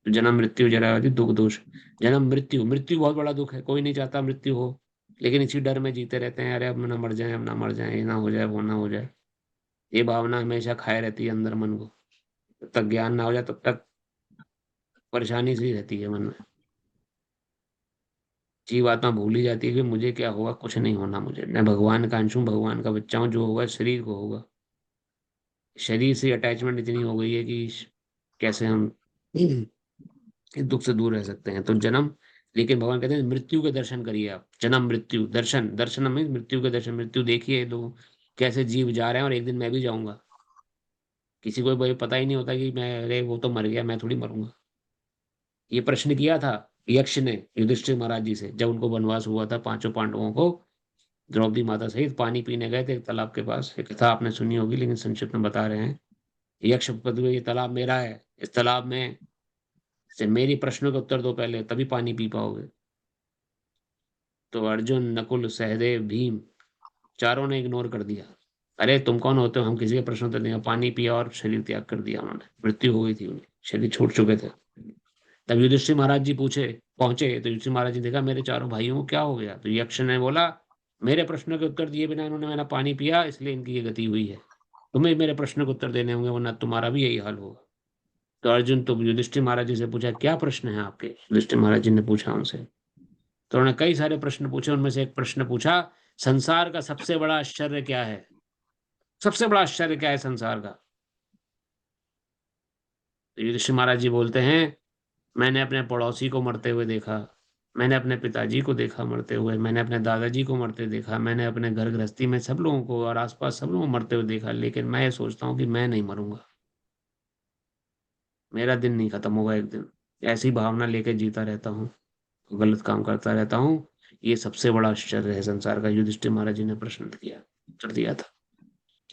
तो जन्म मृत्यु जरा व्याधि दुख दोष, जन्म मृत्यु, मृत्यु बहुत बड़ा दुख है, कोई नहीं चाहता मृत्यु हो, लेकिन इसी डर में जीते रहते हैं, अरे अब ना मर जाए, अब ना मर जाए, ये ना हो जाए, वो ना हो जाए। ये भावना हमेशा खाए रहती है अंदर मन को, जब तक ज्ञान ना हो जाए तब तक परेशानी सी रहती है मन में। जीवात्मा भूल ही जाती है कि मुझे क्या होगा, कुछ नहीं होना मुझे, मैं भगवान का अंश हूँ, भगवान का बच्चा हूँ, जो होगा शरीर को होगा। शरीर से अटैचमेंट इतनी हो गई है कि कैसे हम इस दुख से दूर रह सकते हैं। तो जन्म, लेकिन भगवान कहते हैं मृत्यु के दर्शन करिए आप, जन्म मृत्यु दर्शन, दर्शन में मृत्यु के दर्शन, मृत्यु देखिए लोग कैसे जीव जा रहे हैं, और एक दिन मैं भी जाऊंगा। किसी को भाई पता ही नहीं होता कि मैं, अरे वो तो मर गया, मैं थोड़ी मरूंगा। ये प्रश्न किया था यक्ष ने युधिष्ठिर महाराज जी से, जब उनको वनवास हुआ था, 5 पांडवों को द्रौपदी माता सहित पानी पीने गए थे एक तालाब के पास। एक कथा आपने सुनी होगी लेकिन संक्षिप्त में बता रहे हैं। यक्ष पद, ये तालाब मेरा है, इस तालाब में से मेरी प्रश्नों के उत्तर दो पहले, तभी पानी पी पाओगे। तो अर्जुन, नकुल, सहदेव, भीम, चारों ने इग्नोर कर दिया। अरे तुम कौन होते हो हम किसी के प्रश्न उत्तर देंगे। पानी पिया और शरीर त्याग कर दिया उन्होंने, मृत्यु हो गई थी उनकी, शरीर छोड़ चुके थे। तब युधिष्ठिर महाराज जी पहुंचे तो युधिष्ठिर महाराज जी देखा मेरे चारों भाइयों को क्या हो गया। तो यक्ष ने बोला मेरे प्रश्नों के उत्तर दिए बिना इन्होंने मेरा पानी पिया, इसलिए इनकी ये गति हुई है। तुम्हें मेरे प्रश्न के उत्तर देने होंगे वरना तुम्हारा भी यही हाल होगा। तो अर्जुन तो युधिष्ठिर महाराज जी से पूछा क्या प्रश्न है आपके। युधिष्ठिर महाराज जी ने पूछा उनसे, तो उन्होंने कई सारे प्रश्न पूछे, उनमें से एक प्रश्न पूछा, संसार का सबसे बड़ा आश्चर्य क्या है, सबसे बड़ा आश्चर्य क्या है संसार का। तो युधिष्ठिर महाराज जी बोलते हैं मैंने अपने पड़ोसी को मरते हुए देखा, मैंने अपने पिताजी को देखा मरते हुए, मैंने अपने दादाजी को मरते देखा, मैंने अपने घर गृहस्थी में सब लोगों को और आसपास सब लोगों को मरते हुए देखा, लेकिन मैं ये सोचता हूँ कि मैं नहीं मरूंगा। मेरा दिन नहीं खत्म होगा एक दिन, ऐसी भावना लेके जीता रहता हूँ, गलत काम करता रहता हूँ। ये सबसे बड़ा आश्चर्य है संसार का। युधिष्ठिर महाराज जी ने प्रश्न किया, उत्तर दिया था।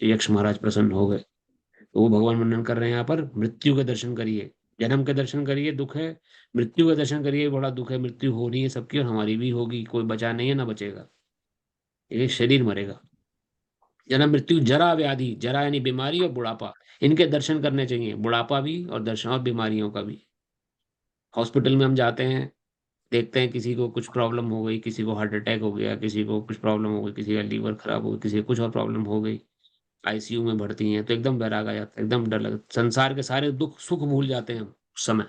यक्ष महाराज प्रसन्न हो गए। तो वो भगवान वर्णन कर रहे हैं यहाँ पर, मृत्यु के दर्शन करिए, जन्म के दर्शन करिए दुख है, मृत्यु के दर्शन करिए बड़ा दुख है। मृत्यु हो रही है सबकी, और हमारी भी होगी, कोई बचा नहीं है ना बचेगा, ये शरीर मरेगा। जन्म मृत्यु जरा व्याधि, जरा यानी बीमारी, और बुढ़ापा, इनके दर्शन करने चाहिए। बुढ़ापा भी और दर्शन, और बीमारियों का भी। हॉस्पिटल में हम जाते हैं, देखते हैं किसी को कुछ प्रॉब्लम हो गई, किसी को हार्ट अटैक हो गया, किसी को कुछ प्रॉब्लम हो गई, किसी का लीवर खराब हो गया, किसी को कुछ और प्रॉब्लम हो गई, आईसीयू में भर्ती हैं, तो एकदम वैराग आ जाता है, एकदम डर लगता, संसार के सारे दुख सुख भूल जाते हैं हम उस समय,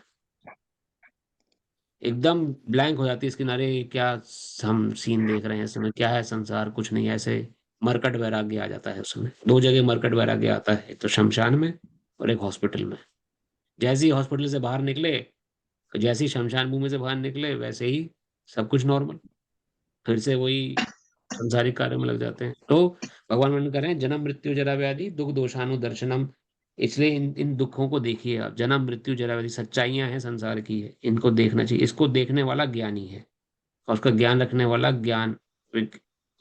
एकदम ब्लैंक हो जाती है इसके किनारे। क्या हम सीन देख रहे हैं इस समय, क्या है संसार, कुछ नहीं, ऐसे मरकट वैराग्य आ जाता है उस समय। दो जगह मरकट वैराग्य आता है, एक तो शमशान में और एक हॉस्पिटल में। जैसे ही हॉस्पिटल से बाहर निकले, जैसे ही शमशान भूमि से बाहर निकले, वैसे ही सब कुछ नॉर्मल, फिर से वही संसारिक कार्य में लग जाते हैं। तो भगवान वर्णन कर रहे हैं, जन्म मृत्यु जरा व्याधि दुख दोषानु दर्शनम। इसलिए इन दुखों को देखिए आप, जन्म मृत्यु जरा व्याधि सच्चाइयां हैं संसार की है, इनको देखना चाहिए। इसको देखने वाला ज्ञानी है, और उसका ज्ञान रखने वाला ज्ञान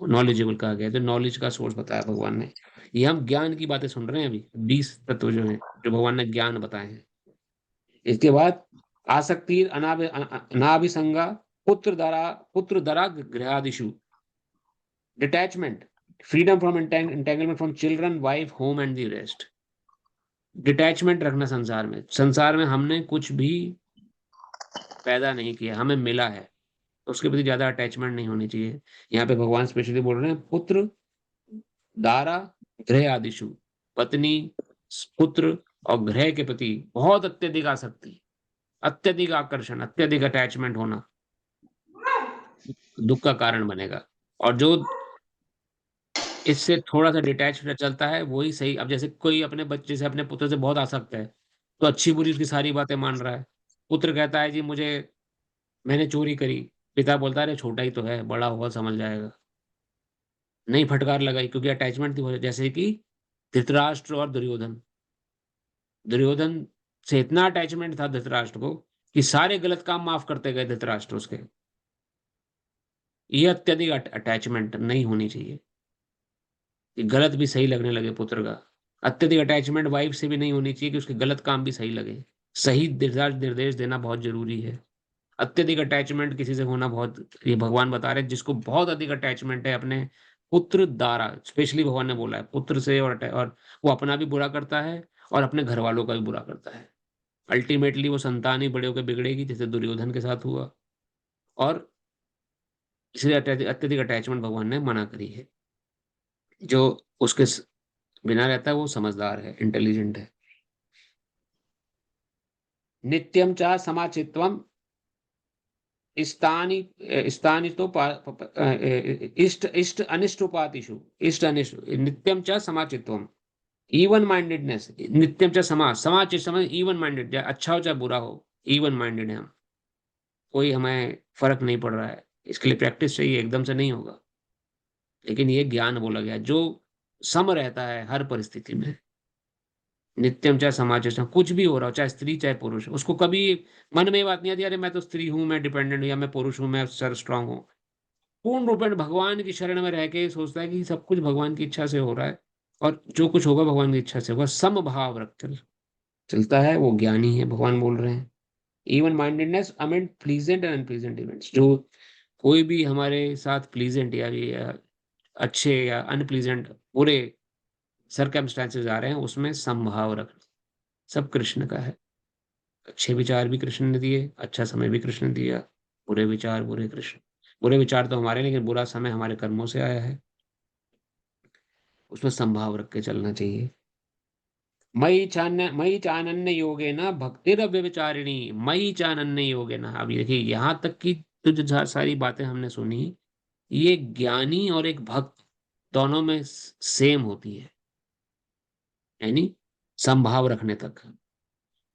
नॉलेजेबल कहा गया है। तो नॉलेज का सोर्स बताया भगवान ने। ये हम ज्ञान की बातें सुन रहे हैं अभी, 20 तत्व जो हैं, जो भगवान ने ज्ञान बताए हैं। इसके बाद आसक्ति अनाभिसंगा पुत्र दरा गृहादिषु, detachment, freedom from entanglement from children wife home and the rest. Detachment रखना संसार में। संसार में हमने कुछ भी पैदा नहीं किया, हमें मिला है, तो उसके प्रति ज्यादा अटैचमेंट नहीं होनी चाहिए। यहाँ पे भगवान स्पेशली बोल रहे हैं, पुत्र दारा गृह आदिशु, पत्नी, पुत्र और गृह के प्रति बहुत अत्यधिक आसक्ति, अत्यधिक आकर्षण, अत्यधिक अटैचमेंट होना दुख का कारण बनेगा। और जो इससे थोड़ा सा डिटैच चलता है वही सही। अब जैसे कोई अपने बच्चे से, अपने पुत्र से बहुत आसक्त है, तो अच्छी बुरी उसकी सारी बातें मान रहा है। पुत्र कहता है जी मुझे, मैंने चोरी करी, पिता बोलता है अरे छोटा ही तो है, बड़ा होगा समझ जाएगा, नहीं फटकार लगाई, क्योंकि अटैचमेंट थी। जैसे कि धृतराष्ट्र और दुर्योधन, दुर्योधन से इतना अटैचमेंट था धृतराष्ट्र को कि सारे गलत काम माफ करते गए धृतराष्ट्र उसके। ये अत्यधिक अटैचमेंट नहीं होनी चाहिए, कि गलत भी सही लगने लगे पुत्र का। अत्यधिक अटैचमेंट वाइफ से भी नहीं होनी चाहिए कि उसके गलत काम भी सही लगे। सही निर्देश देना बहुत जरूरी है। अत्यधिक अटैचमेंट किसी से होना बहुत, ये भगवान बता रहे हैं, जिसको बहुत अधिक अटैचमेंट है अपने पुत्र द्वारा, स्पेशली भगवान ने बोला है पुत्र से, और वो अपना भी बुरा करता है और अपने घर वालों का भी बुरा करता है। अल्टीमेटली वो संतान ही बड़े होकर बिगड़ेगी, जैसे दुर्योधन के साथ हुआ। और इसलिए अत्यधिक अटैचमेंट भगवान ने मना करी है। जो उसके बिना रहता है वो समझदार है, इंटेलिजेंट है। नित्यम च समाचित्वम स्थानी स्थानी तो इष्ट इष्ट अनिष्ट उपातिषु, इष्ट अनिष्ट, नित्यम च समाचित्वम, इवन माइंडेडनेस। नित्यम च समाचित समझ, इवन माइंडेड, चाहे अच्छा हो चाहे बुरा हो, इवन माइंडेड है हम, कोई हमें फर्क नहीं पड़ रहा है। इसके लिए प्रैक्टिस चाहिए, एकदम से नहीं होगा, लेकिन ये ज्ञान बोला गया जो सम रहता है हर परिस्थिति में। नित्यम चाहे समाज, चाहे कुछ भी हो रहा हो, चाहे स्त्री चाहे पुरुष, उसको कभी मन में ये बात नहीं आती अरे मैं तो स्त्री हूं, मैं डिपेंडेंट हूं, या मैं पुरुष हूं, मैं सर स्ट्रांग हूं। पूर्ण रूपेण भगवान की शरण में रह के सोचता है कि सब कुछ भगवान की इच्छा से हो रहा है, और जो कुछ होगा भगवान की इच्छा से होगा। सम भाव रख चलता है, वो ज्ञानी है, भगवान बोल रहे हैं। Even mindedness amend pleasant and unpleasant events, जो कोई भी हमारे साथ प्लीजेंट या अच्छे या अनप्लीजेंट बुरे सरकमस्टांसेस आ रहे हैं, उसमें समभाव रखना। सब कृष्ण का है। अच्छे विचार भी कृष्ण ने दिए, अच्छा समय भी कृष्ण ने दिया, बुरे विचार बुरे कृष्ण, बुरे विचार तो हमारे, लेकिन बुरा समय हमारे कर्मों से आया है, उसमें संभाव रख के चलना चाहिए। मई चानन्य योगे न भक्तिर व्यभिचारिणी, मई चानन्य योगे न। अब देखिए यहाँ तक की तो जो सारी बातें हमने सुनी, ये ज्ञानी और एक भक्त दोनों में सेम होती है, यानी संभाव रखने तक।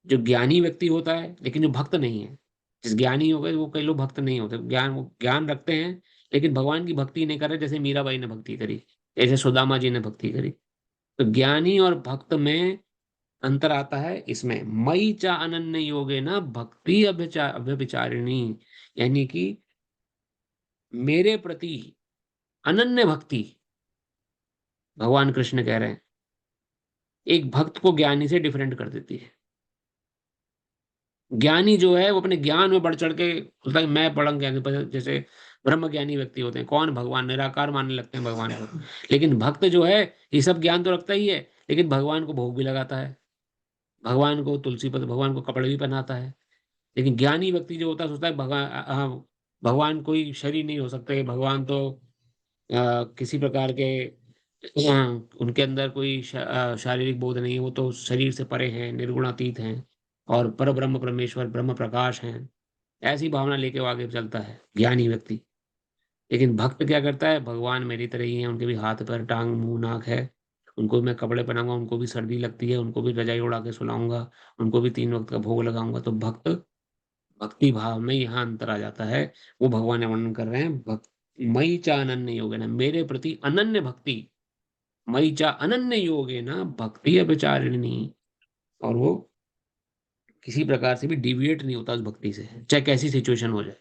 जो ज्ञानी व्यक्ति होता है लेकिन जो भक्त नहीं है, जिस ज्ञानी हो गए वो, कई लोग भक्त नहीं होते, वो ज्ञान रखते हैं लेकिन भगवान की भक्ति नहीं कर रहे, जैसे मीराबाई ने भक्ति करी, जैसे सुदामा जी ने भक्ति करी। तो ज्ञानी और भक्त में अंतर आता है इसमें, मई चा अनन्य योगे ना भक्ति अव्यभिचारिणी, यानी कि मेरे प्रति अनन्य भक्ति, भगवान कृष्ण कह रहे हैं, एक भक्त को ज्ञानी से डिफरेंट कर देती है। ज्ञानी जो है वो अपने ज्ञान में बढ़ चढ़ के बोलता है मैं बड़ा ज्ञानी, जैसे ब्रह्म ज्ञानी व्यक्ति होते हैं, कौन भगवान, निराकार मानने लगते हैं भगवान को। लेकिन भक्त जो है ये सब ज्ञान तो रखता ही है, लेकिन भगवान को भोग भी लगाता है, भगवान को तुलसी पत्र, भगवान को कपड़े भी पहनाता है। लेकिन ज्ञानी व्यक्ति जो होता है सोचता है भगवान, हाँ, भगवान कोई शरीर नहीं हो सकते, भगवान तो किसी प्रकार के उनके अंदर कोई शारीरिक बोध नहीं है, वो तो शरीर से परे हैं, निर्गुणातीत हैं और पर ब्रह्म परमेश्वर ब्रह्म प्रकाश हैं। ऐसी भावना लेके वो आगे चलता है ज्ञानी व्यक्ति। लेकिन भक्त क्या करता है, भगवान मेरी तरह ही है, उनके भी हाथ पैर टांग मुंह नाक है, उनको भी मैं कपड़े पहनाऊंगा, उनको भी सर्दी लगती है, उनको भी रजाई उड़ा के सुलाऊंगा, उनको भी 3 वक्त का भोग लगाऊंगा। तो भक्त भक्ति भाव में यहाँ अंतर आ जाता है। वो भगवान ने वर्णन कर रहे हैं, भक्त मई चा अनन्य योगेन, मेरे प्रति अनन्य भक्ति, मई चा अनन्य योगेन भक्ति अभिचारिणी, और वो किसी प्रकार से भी डिविएट नहीं होता उस भक्ति से, चाहे कैसी सिचुएशन हो जाए,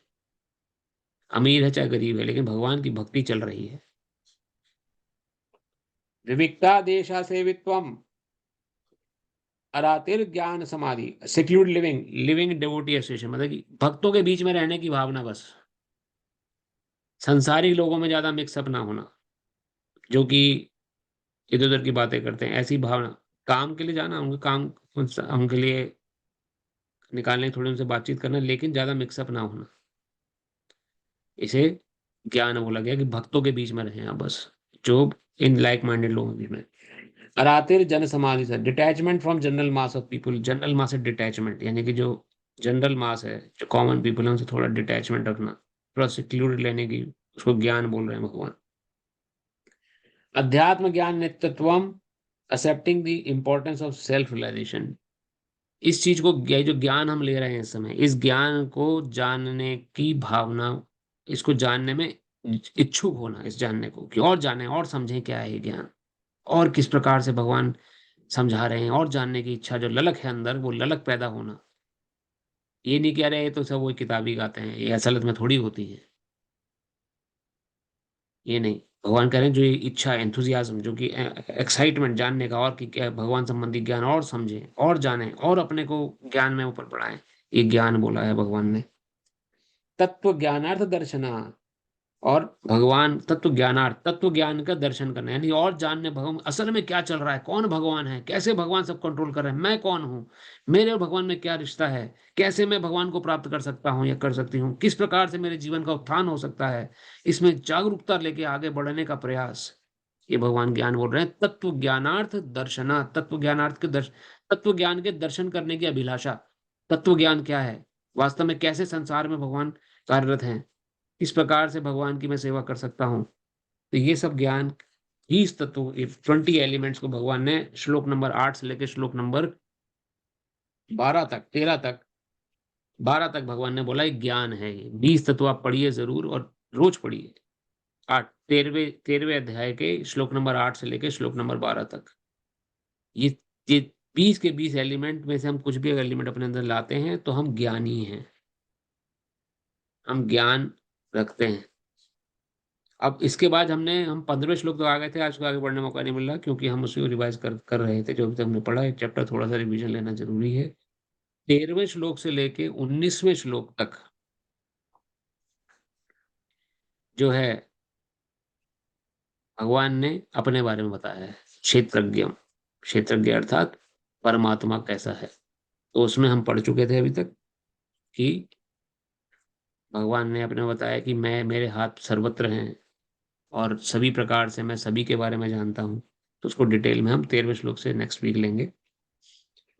अमीर है चाहे गरीब है, लेकिन भगवान की भक्ति चल रही है। विविक्ता देशा सेवित्वम अरातिर ज्ञान समाधि, सिक्यूर्ड लिविंग, लिविंग डिवोटी एसोसिएशन, मतलब कि भक्तों के बीच में रहने की भावना, बस संसारिक लोगों में ज्यादा मिक्सअप ना होना, जो कि इधर उधर की बातें करते हैं, ऐसी भावना। काम के लिए जाना, उनके काम उनके लिए निकालने, थोड़ी उनसे बातचीत करना, लेकिन ज्यादा मिक्सअप ना होना, इसे ज्ञान बोला गया कि भक्तों के बीच में रहे आप बस, जो इन लाइक माइंडेड लोगों के बीच में। अरातिर जन समाधि से detachment from general mass of people, general mass से डिटैचमेंट, यानी कि जो जनरल मास है, जो कॉमन पीपल है, उनसे थोड़ा डिटैचमेंट रखना, थोड़ा सिक्योर लेने की, उसको ज्ञान बोल रहे हैं भगवान। अध्यात्म ज्ञान नित्यत्वम accepting the importance of self realization, इस चीज को, ये जो ज्ञान हम ले रहे हैं इस समय, इस ज्ञान को जानने की भावना, इसको जानने में इच्छुक होना, इस जानने को कि और जाने और समझें क्या है ये ज्ञान, और किस प्रकार से भगवान समझा रहे हैं, और जानने की इच्छा, जो ललक है अंदर, वो ललक पैदा होना। ये नहीं कह रहे ये तो सब वो किताबी गाते हैं, ये असलियत में थोड़ी होती है, ये नहीं। भगवान कह रहे हैं जो ये इच्छा, एंथुजियाज्म, जो कि एक्साइटमेंट जानने का, और कि क्या भगवान संबंधी ज्ञान और समझें और जानें और अपने को ज्ञान में ऊपर बढ़ाएं, ये ज्ञान बोला है भगवान ने। तत्व ज्ञानार्थ दर्शना, और भगवान तत्व ज्ञानार्थ, तत्व ज्ञान का दर्शन करना, यानी और जानने भगवान असल में क्या चल रहा है, कौन भगवान है, कैसे भगवान सब कंट्रोल कर रहे हैं, मैं कौन हूं, मेरे और भगवान में क्या रिश्ता है, कैसे मैं भगवान को प्राप्त कर सकता हूं या कर सकती हूँ, किस प्रकार से मेरे जीवन का उत्थान हो सकता है, इसमें जागरूकता लेके आगे बढ़ने का प्रयास, ये भगवान ज्ञान बोल रहे हैं। तत्व ज्ञानार्थ दर्शना, तत्व ज्ञानार्थ के तत्व ज्ञान के दर्शन करने की अभिलाषा। तत्व ज्ञान क्या है, वास्तव में कैसे संसार में भगवान कार्यरत हैं, किस प्रकार से भगवान की मैं सेवा कर सकता हूं। तो ये सब ज्ञान, 20 तत्व, 20 एलिमेंट्स को भगवान ने श्लोक नंबर 8 से लेकर श्लोक नंबर 12 तक, 13 तक, 12 तक भगवान ने बोला ये ज्ञान है। ये 20 तत्व आप पढ़िए जरूर, और रोज पढ़िए। 13वें अध्याय के श्लोक नंबर 8 से लेकर श्लोक नंबर 12 तक, ये ये 20 के 20 एलिमेंट में से हम कुछ भी एलिमेंट अपने अंदर लाते हैं तो हम ज्ञानी हैं, हम ज्ञान रखते हैं। अब इसके बाद हम 15वें श्लोक तो आ गए थे, आज को आगे बढ़ने का मौका नहीं मिल रहा, क्योंकि हम उसी को रिवाइज कर रहे थे जो अभी तक हमने पढ़ा है। चैप्टर थोड़ा सा रिवीजन लेना जरूरी है। 13वें श्लोक से लेके 19वें श्लोक तक जो है भगवान ने अपने बारे में बताया है, क्षेत्रज्ञ, क्षेत्रज्ञ अर्थात परमात्मा कैसा है। तो उसमें हम पढ़ चुके थे अभी तक कि भगवान ने अपने बताया कि मैं, मेरे हाथ सर्वत्र हैं और सभी प्रकार से मैं सभी के बारे में जानता हूँ। तो उसको डिटेल में हम 13वें श्लोक से नेक्स्ट वीक लेंगे।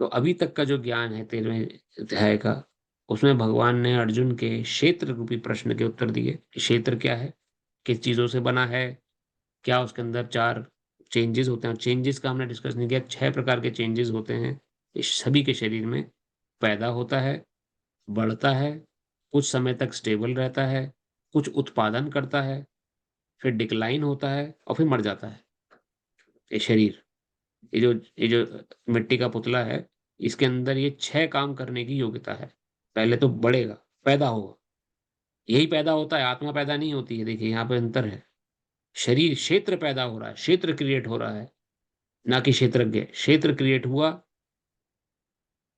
तो अभी तक का जो ज्ञान है 13वें अध्याय का, उसमें भगवान ने अर्जुन के क्षेत्र रूपी प्रश्न के उत्तर दिए कि क्षेत्र क्या है, किस चीजों से बना है, क्या उसके अंदर 4 चेंजेस होते हैं। चेंजेस का हमने डिस्कस नहीं किया, 6 प्रकार के चेंजेस होते हैं इस सभी के शरीर में। पैदा होता है, बढ़ता है, कुछ समय तक स्टेबल रहता है, कुछ उत्पादन करता है, फिर डिक्लाइन होता है और फिर मर जाता है ये शरीर। ये जो मिट्टी का पुतला है, इसके अंदर ये 6 काम करने की योग्यता है। पहले तो बढ़ेगा, पैदा होगा, यही पैदा होता है, आत्मा पैदा नहीं होती है। देखिए यहाँ पे अंतर है। शरीर, क्षेत्र पैदा हो रहा है, क्षेत्र क्रिएट हो रहा है, ना कि क्षेत्रज्ञ। क्षेत्र क्रिएट हुआ,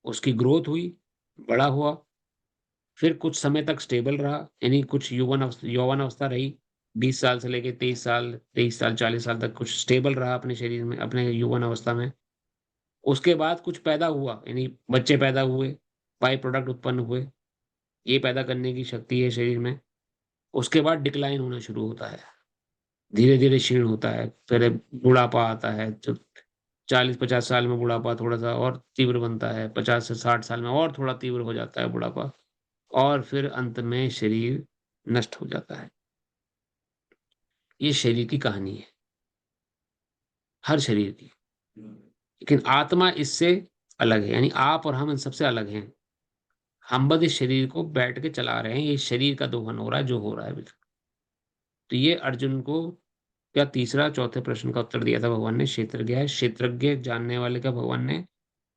उसकी ग्रोथ हुई, बड़ा हुआ, फिर कुछ समय तक स्टेबल रहा, यानी कुछ यौवन अवस्था रही, 20 साल से लेके 23 साल, 23 साल 40 साल तक कुछ स्टेबल रहा अपने शरीर में, अपने यौवन अवस्था में। उसके बाद कुछ पैदा हुआ, यानी बच्चे पैदा हुए, बाई प्रोडक्ट उत्पन्न हुए, ये पैदा करने की शक्ति है शरीर में। उसके बाद डिक्लाइन होना शुरू होता है, धीरे धीरे क्षीण होता है, फिर बुढ़ापा आता है। जब 40-50 साल में बुढ़ापा थोड़ा सा और तीव्र बनता है, 50 से 60 साल में और थोड़ा तीव्र हो जाता है बुढ़ापा, और फिर अंत में शरीर नष्ट हो जाता है। ये शरीर की कहानी है, हर शरीर की। लेकिन आत्मा इससे अलग है, यानी आप और हम इन सबसे अलग हैं। हम बस इस शरीर को बैठ के चला रहे हैं, ये शरीर का दोहन हो रहा है जो हो रहा है अभी तक। तो ये अर्जुन को क्या तीसरा चौथे प्रश्न का उत्तर दिया था भगवान ने। क्षेत्रज्ञ है, क्षेत्रज्ञ जानने वाले का भगवान ने।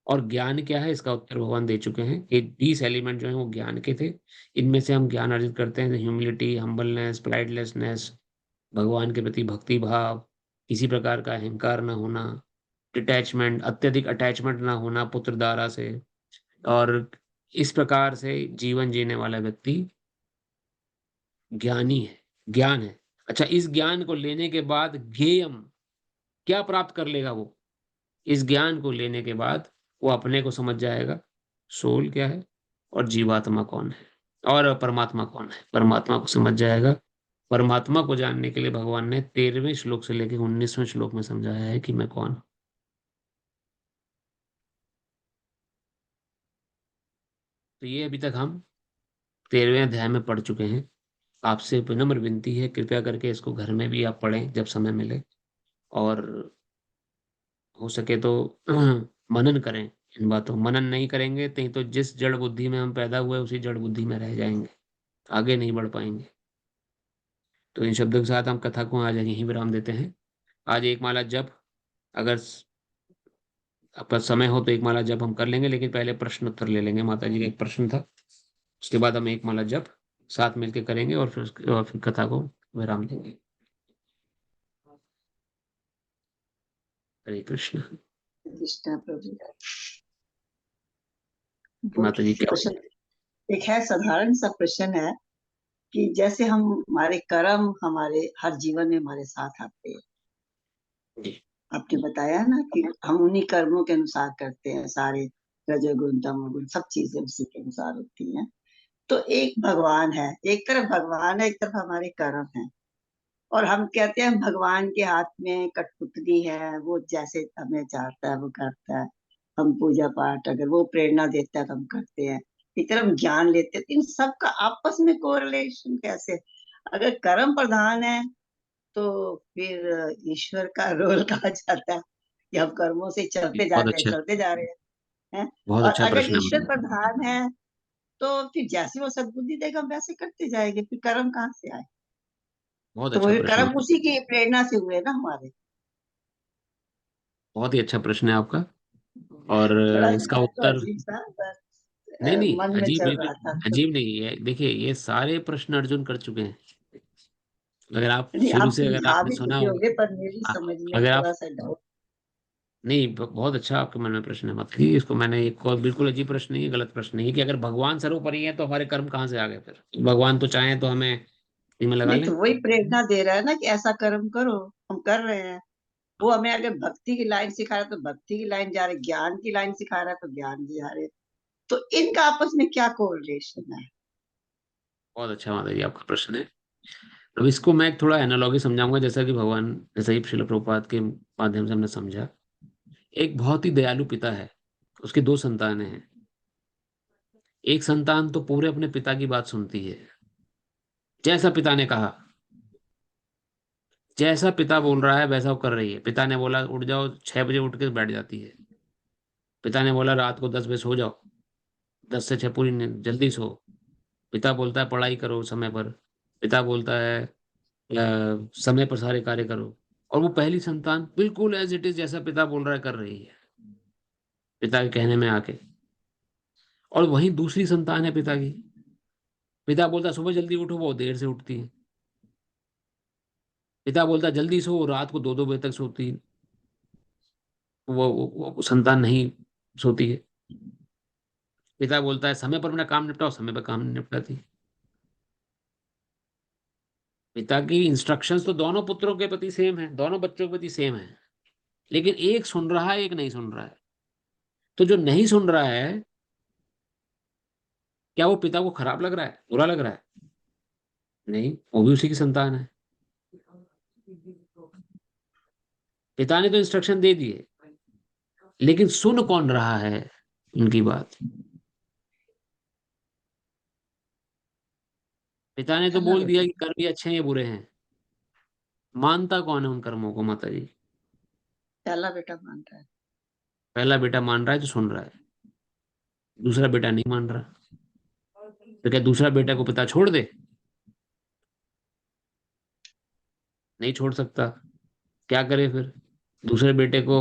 और ज्ञान क्या है, इसका उत्तर भगवान दे चुके हैं। ये 20 एलिमेंट जो हैं वो ज्ञान के थे। इनमें से हम ज्ञान अर्जित करते हैं, ह्यूमिलिटी, हम्बलनेस, प्राइडलेसनेस, भगवान के प्रति भक्ति भाव, किसी प्रकार का अहंकार ना होना, डिटैचमेंट, अत्यधिक अटैचमेंट ना होना पुत्र दारा से। और इस प्रकार से जीवन जीने वाला व्यक्ति ज्ञानी है, ज्ञान है। अच्छा, इस ज्ञान को लेने के बाद ज्ञेयम क्या प्राप्त कर लेगा वो? इस ज्ञान को लेने के बाद वो अपने को समझ जाएगा, सोल क्या है और जीवात्मा कौन है और परमात्मा कौन है। परमात्मा को समझ जाएगा। परमात्मा को जानने के लिए भगवान ने 13वें श्लोक से लेकर 19वें श्लोक में समझाया है कि मैं कौन हूं। तो ये अभी तक हम 13वें अध्याय में पढ़ चुके हैं। आपसे विनम्र विनती है, कृपया करके इसको घर में भी आप पढ़ें जब समय मिले, और हो सके तो मनन करें। इन बातों मनन नहीं करेंगे तो जिस जड़ बुद्धि में हम पैदा हुए उसी जड़ बुद्धि में रह जाएंगे, आगे नहीं बढ़ पाएंगे। तो इन शब्दों के साथ हम कथा को आज यहीं विराम देते हैं। आज एक माला जप, अगर आपका समय हो तो एक माला जप हम कर लेंगे, लेकिन पहले प्रश्न उत्तर ले लेंगे। माता जी का एक प्रश्न था, उसके बाद हम एक माला जप साथ मिलकर करेंगे, और फिर कथा को विराम देंगे। हरे कृष्ण। कृष्णा प्रभु। माता जी क्या प्रश्न एक है, साधारण सा प्रश्न है कि जैसे हम हमारे कर्म हमारे हर जीवन में हमारे साथ आते हैं। जी। आपने बताया ना कि हम उन्हीं कर्मों के अनुसार करते हैं, सारे रजोगुण तमोगुण सब चीजें उसी के अनुसार होती हैं। तो एक भगवान है, एक तरफ भगवान है, एक तरफ हमारे कर्म है। और हम कहते हैं भगवान के हाथ में कठपुतली है, वो जैसे हमें चाहता है वो करता है। हम पूजा पाठ अगर वो प्रेरणा देता है तो हम करते हैं, एक तरफ ज्ञान लेते हैं। तो इन सब का आपस में कोरिलेशन कैसे? अगर कर्म प्रधान है तो फिर ईश्वर का रोल कहा जाता है कि हम कर्मों से चलते जा बहुत रहे हैं, अच्छा, चलते जा रहे हैं। बहुत और अच्छा अगर प्रश्न है ईश्वर माता जी। प्रधान है तो फिर जैसे वो सद्बुद्धि देगा हम वैसे करते जाएंगे, फिर कर्म कहाँ से आए? बहुत तो वो अच्छा प्रश्न कर्म है। उसी की प्रेरणा से हुए ना हमारे। बहुत ही अच्छा प्रश्न है आपका। और बड़ा इसका है तो उत्तर, अजीब सा, बस नहीं नहीं, मन में अजीब चल बिल्कुल रहा था तो। अजीब नहीं है। देखिए ये सारे प्रश्न अर्जुन कर चुके हैं। अगर आप नहीं, शुरू आप से अगर समझा आपने भी सुना चुके होगा, होंगे पर मेरी आ- समझ में अगर आप, थोड़ा सा डाउट। नहीं बहुत अच्छा आपके मन में प्रश्न है मत ही इसको। मैंने एक और बिल्कुल अजीब प्रश्न नहीं है, गलत प्रश्न नहीं है कि अगर भगवान सर्वोपरि है तो हमारे कर्म कहाँ से आ गए? फिर भगवान तो चाहे तो हमें इसी में लगा नहीं लें। तो वही प्रेरणा दे रहा है ना कि ऐसा कर्म करो, हम कर रहे हैं। वो हमें अगर भक्ति की लाइन सिखा रहा है तो भक्ति की लाइन जा रहे, ज्ञान की लाइन सिखा रहा है तो ज्ञान की जा रहे। तो इनका आपस में क्या कोरिलेशन है? बहुत अच्छा माता जी आपका प्रश्न है। अब इसको मैं एक थोड़ा एनालॉजी समझाऊंगा, जैसा कि भगवान, जैसा कि श्रील प्रभुपाद के माध्यम से हमने समझा। एक बहुत ही दयालु पिता है, उसके 2 संतानें हैं। एक संतान तो पूरे अपने पिता की बात सुनती है, जैसा पिता ने कहा, जैसा पिता बोल रहा है वैसा वो कर रही है। पिता ने बोला उठ जाओ, 6 बजे उठ के बैठ जाती है। पिता ने बोला रात को 10 बजे सो जाओ, 10 से 6 पूरी नींद, जल्दी सो। पिता बोलता है पढ़ाई करो समय पर। पिता बोलता है समय पर सारे कार्य करो। और वो पहली संतान बिल्कुल एज इट इज जैसा पिता बोल रहा है कर रही है, पिता के कहने में आके। और वहीं दूसरी संतान है पिता की, पिता बोलता सुबह जल्दी उठो, वो देर से उठती है। पिता बोलता जल्दी सो, रात को 2-2 बजे तक सोती है। वो संतान नहीं सोती है। पिता बोलता है समय पर अपना काम निपटाओ, समय पर काम नहीं निपटाती। पिता की इंस्ट्रक्शंस तो दोनों पुत्रों के प्रति सेम है, दोनों बच्चों के प्रति सेम है, लेकिन एक सुन रहा है, एक नहीं सुन रहा है। तो जो नहीं सुन रहा है, क्या वो पिता को खराब लग रहा है, बुरा लग रहा है? नहीं, वो भी उसी की संतान है। पिता ने तो इंस्ट्रक्शन दे दिए, लेकिन सुन कौन रहा है उनकी बात? पिता ने तो पहला बोल दिया बेटा। कि कर्म ये अच्छे हैं ये बुरे हैं, मानता कौन है उन कर्मों को माता जी? पहला बेटा मानता है। पहला बेटा मान रहा है जो सुन रहा है, दूसरा बेटा नहीं मान रहा। तो क्या दूसरा बेटा को पिता छोड़ दे? नहीं छोड़ सकता। क्या करे फिर दूसरे बेटे को?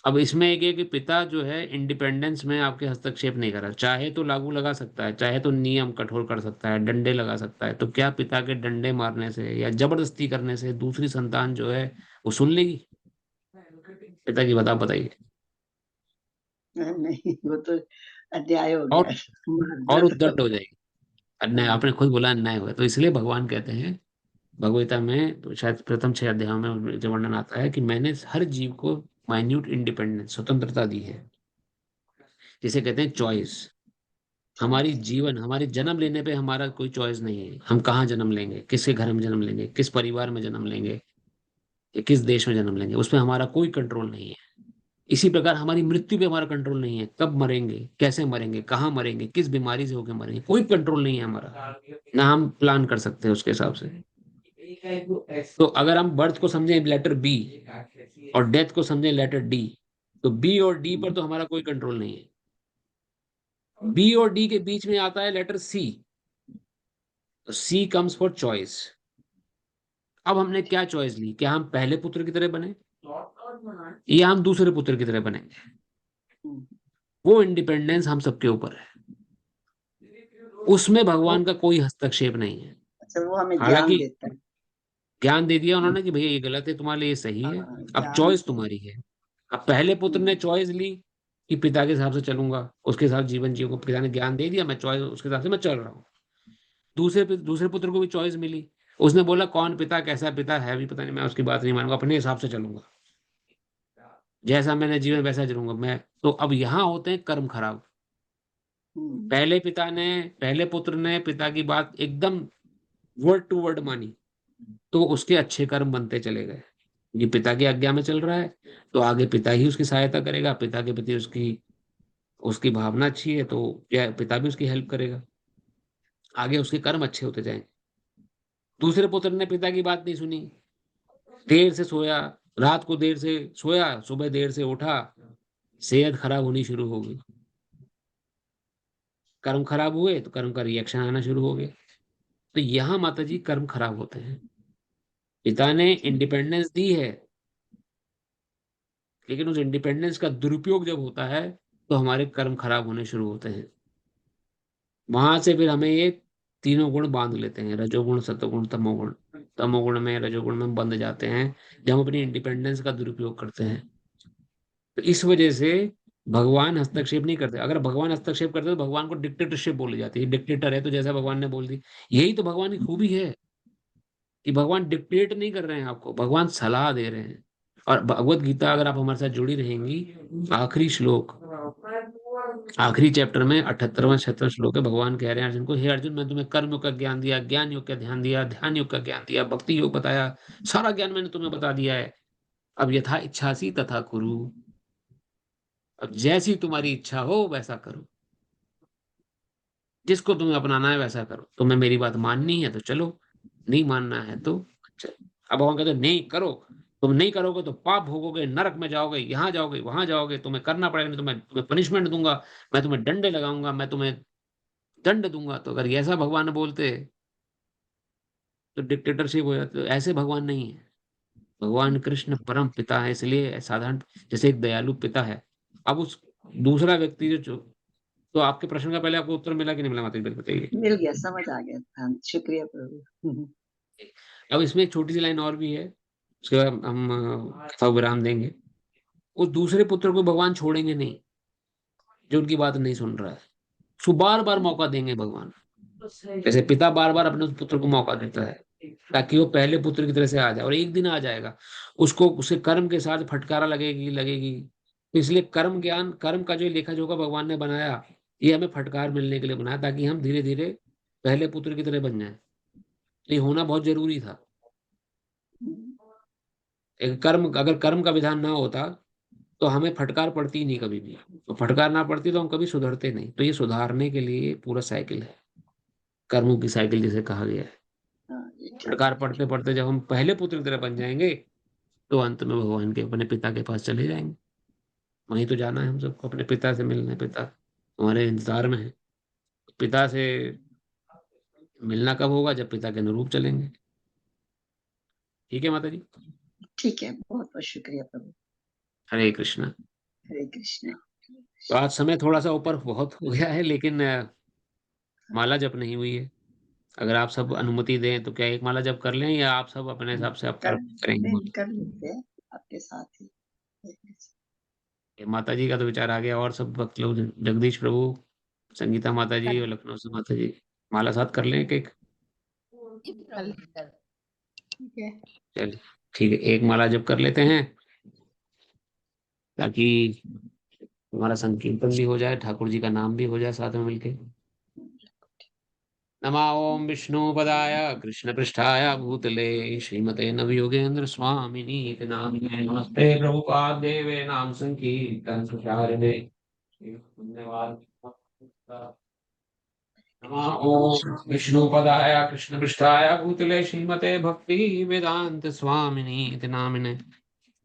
अब इसमें एक है कि पिता जो है इंडिपेंडेंस में आपके हस्तक्षेप नहीं कर रहा, चाहे तो लागू लगा सकता है, चाहे तो नियम कठोर कर सकता है, डंडे लगा सकता है। तो क्या पिता के डंडे मारने से या जबरदस्ती करने से दूसरी संतान जो है वो सुन लेगी? पिता की बता बताइए। नहीं, वो तो अन्याय हो और गया। और मारना तो। उद्दंड हो जाएगी। अन्याय, हाँ। आपने खुद बोला अन्याय हुआ, तो इसलिए भगवान कहते हैं भगवद गीता में, तो शायद प्रथम 6 अध्यायों में जो वर्णन आता है कि मैंने हर जीव को माइन्यूट इंडिपेंडेंस, स्वतंत्रता दी है, जिसे कहते हैं चॉइस। हमारी जीवन, हमारे जन्म लेने पे हमारा कोई चॉइस नहीं है, हम कहाँ जन्म लेंगे, किसके घर में जन्म लेंगे, किस परिवार में जन्म लेंगे, या किस देश में जन्म लेंगे, उसमें हमारा कोई कंट्रोल नहीं है। इसी प्रकार हमारी मृत्यु पे हमारा कंट्रोल नहीं है, कब मरेंगे, कैसे मरेंगे, कहाँ मरेंगे, किस बीमारी से होकर मरेंगे, कोई कंट्रोल नहीं है हमारा, ना हम प्लान कर सकते हैं उसके हिसाब से। तो अगर हम बर्थ को समझें लेटर बी और डेथ को समझें लेटर डी, तो बी और डी पर तो हमारा कोई कंट्रोल नहीं है। बी और डी के बीच में आता है लेटर सी, तो सी कम्स फॉर चॉइस। अब हमने क्या चॉइस ली, क्या हम पहले पुत्र की तरह बने या हम दूसरे पुत्र की तरह बनेंगे? हम्म। वो इंडिपेंडेंस हम सबके ऊपर है, उसमें वो भगवान का कोई हस्तक्षेप नहीं है। अच्छा, वो हमें ज्ञान हालांकि देता है। ज्ञान दे दिया उन्होंने कि भैया ये गलत है तुम्हारे लिए, ये सही है। हाँ, अब ज्ञान चॉइस से। तुम्हारी है। अब पहले पुत्र ने हम्म। चॉइस ली कि पिता के हिसाब से चलूंगा, उसके साथ जीवन जीव को पिता ने ज्ञान दे दिया, मैं चॉइस उसके हिसाब से मैं चल रहा हूँ। दूसरे पुत्र को भी चॉइस मिली, उसने बोला कौन पिता कैसा पिता है भी पता नहीं, मैं उसकी बात नहीं मानूंगा, अपने हिसाब से चलूंगा, जैसा मैंने जीवन वैसा चलूंगा मैं। तो अब यहाँ होते हैं कर्म खराब। हम्म। पहले पुत्र ने पिता की बात एकदम वर्ड टू वर्ड मानी, तो उसके अच्छे कर्म बनते चले गए। ये पिता की आज्ञा में चल रहा है, तो आगे पिता ही उसकी सहायता करेगा, पिता के प्रति उसकी उसकी भावना अच्छी है तो क्या पिता भी उसकी हेल्प करेगा, आगे उसके कर्म अच्छे होते जाएंगे। दूसरे पुत्र ने पिता की बात नहीं सुनी, देर से सोया, रात को देर से सोया, सुबह देर से उठा, सेहत खराब होनी शुरू हो गई। कर्म खराब हुए तो कर्म का रिएक्शन आना शुरू हो गया। तो यहाँ माता जी कर्म खराब होते हैं। पिता ने इंडिपेंडेंस दी है, लेकिन उस इंडिपेंडेंस का दुरुपयोग जब होता है तो हमारे कर्म खराब होने शुरू होते हैं। वहां से फिर हमें ये तीनों गुण बांध लेते हैं, रजोगुण सतोगुण तमोगुण। तमोगुण में, रजोगुण में बंध जाते हैं जब हम अपनी इंडिपेंडेंस का दुरुपयोग करते हैं। तो इस वजह से भगवान हस्तक्षेप नहीं करते। अगर भगवान हस्तक्षेप करते तो भगवान को डिक्टेटरशिप बोली जाती है, डिक्टेटर है तो जैसा भगवान ने बोल दी। यही तो भगवान की खूबी है कि भगवान डिक्टेट नहीं कर रहे हैं आपको, भगवान सलाह दे रहे हैं। और भगवत गीता अगर आप हमारे साथ जुड़ी रहेंगी, आखिरी श्लोक, आखिरी चैप्टर में 78वां 76वां श्लोक है, भगवान कह रहे हैं अर्जुन को, हे अर्जुन मैं तुम्हें कर्म योग का ज्ञान दिया, ज्ञान योग का ध्यान दिया, ध्यान योग का ज्ञान दिया, भक्ति योग बताया, सारा ज्ञान मैंने तुम्हें बता दिया है। अब यथा इच्छासी तथा कुरु, अब जैसी तुम्हारी इच्छा हो वैसा करो, जिसको तुम्हें अपनाना है वैसा करो। तुम्हें मेरी बात माननी है तो चलो, नहीं मानना है तो चलो। अब भगवान कहते नहीं करो, तुम नहीं करोगे तो पाप भोगोगे, नरक में जाओगे, यहाँ जाओगे, वहां जाओगे, तुम्हें करना पड़ेगा, नहीं तुम्हें तुम्हें पनिशमेंट दूंगा, मैं तुम्हें डंडे लगाऊंगा, मैं तुम्हें दंड दूंगा। तो अगर ऐसा भगवान बोलते तो डिक्टेटरशिप हो जाती। तो ऐसे भगवान नहीं है। भगवान कृष्ण परम पिता है, इसलिए साधारण जैसे एक दयालु पिता है। अब उस दूसरा व्यक्ति जो, तो आपके प्रश्न का पहले आपको उत्तर मिला कि नहीं मिला, माता जी बताइए। मिल गया, समझ आ गया। हाँ, शुक्रिया प्रभु। अब इसमें एक छोटी सी लाइन और भी है, उसके बाद हम कथा विराम देंगे। उस दूसरे पुत्र को भगवान छोड़ेंगे नहीं जो उनकी बात नहीं सुन रहा है, उसको बार बार मौका देंगे भगवान। जैसे पिता बार बार अपने उस पुत्र को मौका देता है ताकि वो पहले पुत्र की तरह से आ जाए, और एक दिन आ जाएगा, उसको उसे कर्म के साथ फटकारा लगेगी लगेगी। तो इसलिए कर्म ज्ञान, कर्म का जो लेखा जोखा भगवान ने बनाया, ये हमें फटकार मिलने के लिए बनाया ताकि हम धीरे धीरे पहले पुत्र की तरह बन जाए। ये होना बहुत जरूरी था। एक कर्म, अगर कर्म का विधान ना होता तो हमें फटकार पड़ती ही नहीं कभी भी, तो फटकार ना पड़ती तो हम कभी सुधरते नहीं। तो ये सुधारने के लिए पूरा साइकिल है, कर्मों की साइकिल जिसे कहा गया है। हाँ, ये ठीक फटकार है। पड़ते पड़ते जब हम पहले पुत्र की तरह बन जाएंगे, तो अंत में भगवान के अपने पिता के पास चले जाएंगे। वहीं तो जाना है हम सबको, अपने पिता से मिलने। पिता हमारे इंतजार में है। पिता से मिलना कब होगा? जब पिता के अनुरूप चलेंगे। ठीक है माता जी। ठीक है, बहुत बहुत शुक्रिया प्रभु। हरे कृष्णा। हरे कृष्ण। तो आज समय थोड़ा सा ऊपर बहुत हो गया है, लेकिन माला जप नहीं हुई है। अगर आप सब अनुमति दें तो क्या एक माला जप कर लें, या आप सब अपने हिसाब से आप कर करेंगे? कर लेते हैं आपके साथ ही। माता जी का तो विचार आ गया, और सब भक्त लोग, जगदीश प्रभु, संगीता माता जी और लखनऊ से माता जी, माला साथ कर लें एक एक। ठीक है। चलिए ठीक है, एक माला जप कर लेते हैं ताकि हमारा संकीर्तन भी हो जाए, ठाकुर जी का नाम भी हो जाए साथ में मिलके। नमा ओम विष्णु पदाय कृष्ण पृष्ठाय भूतले श्रीमते नवयोगेन्द्र स्वामिनी नामिने नमस्ते प्रभुपाद देवे नाम संकीर्तन सुचारिणे धन्यवाद। नमा ओम विष्णु पदाय कृष्ण पृष्ठाय भूतले श्रीमते भक्ति वेदांत स्वामिनी नामिने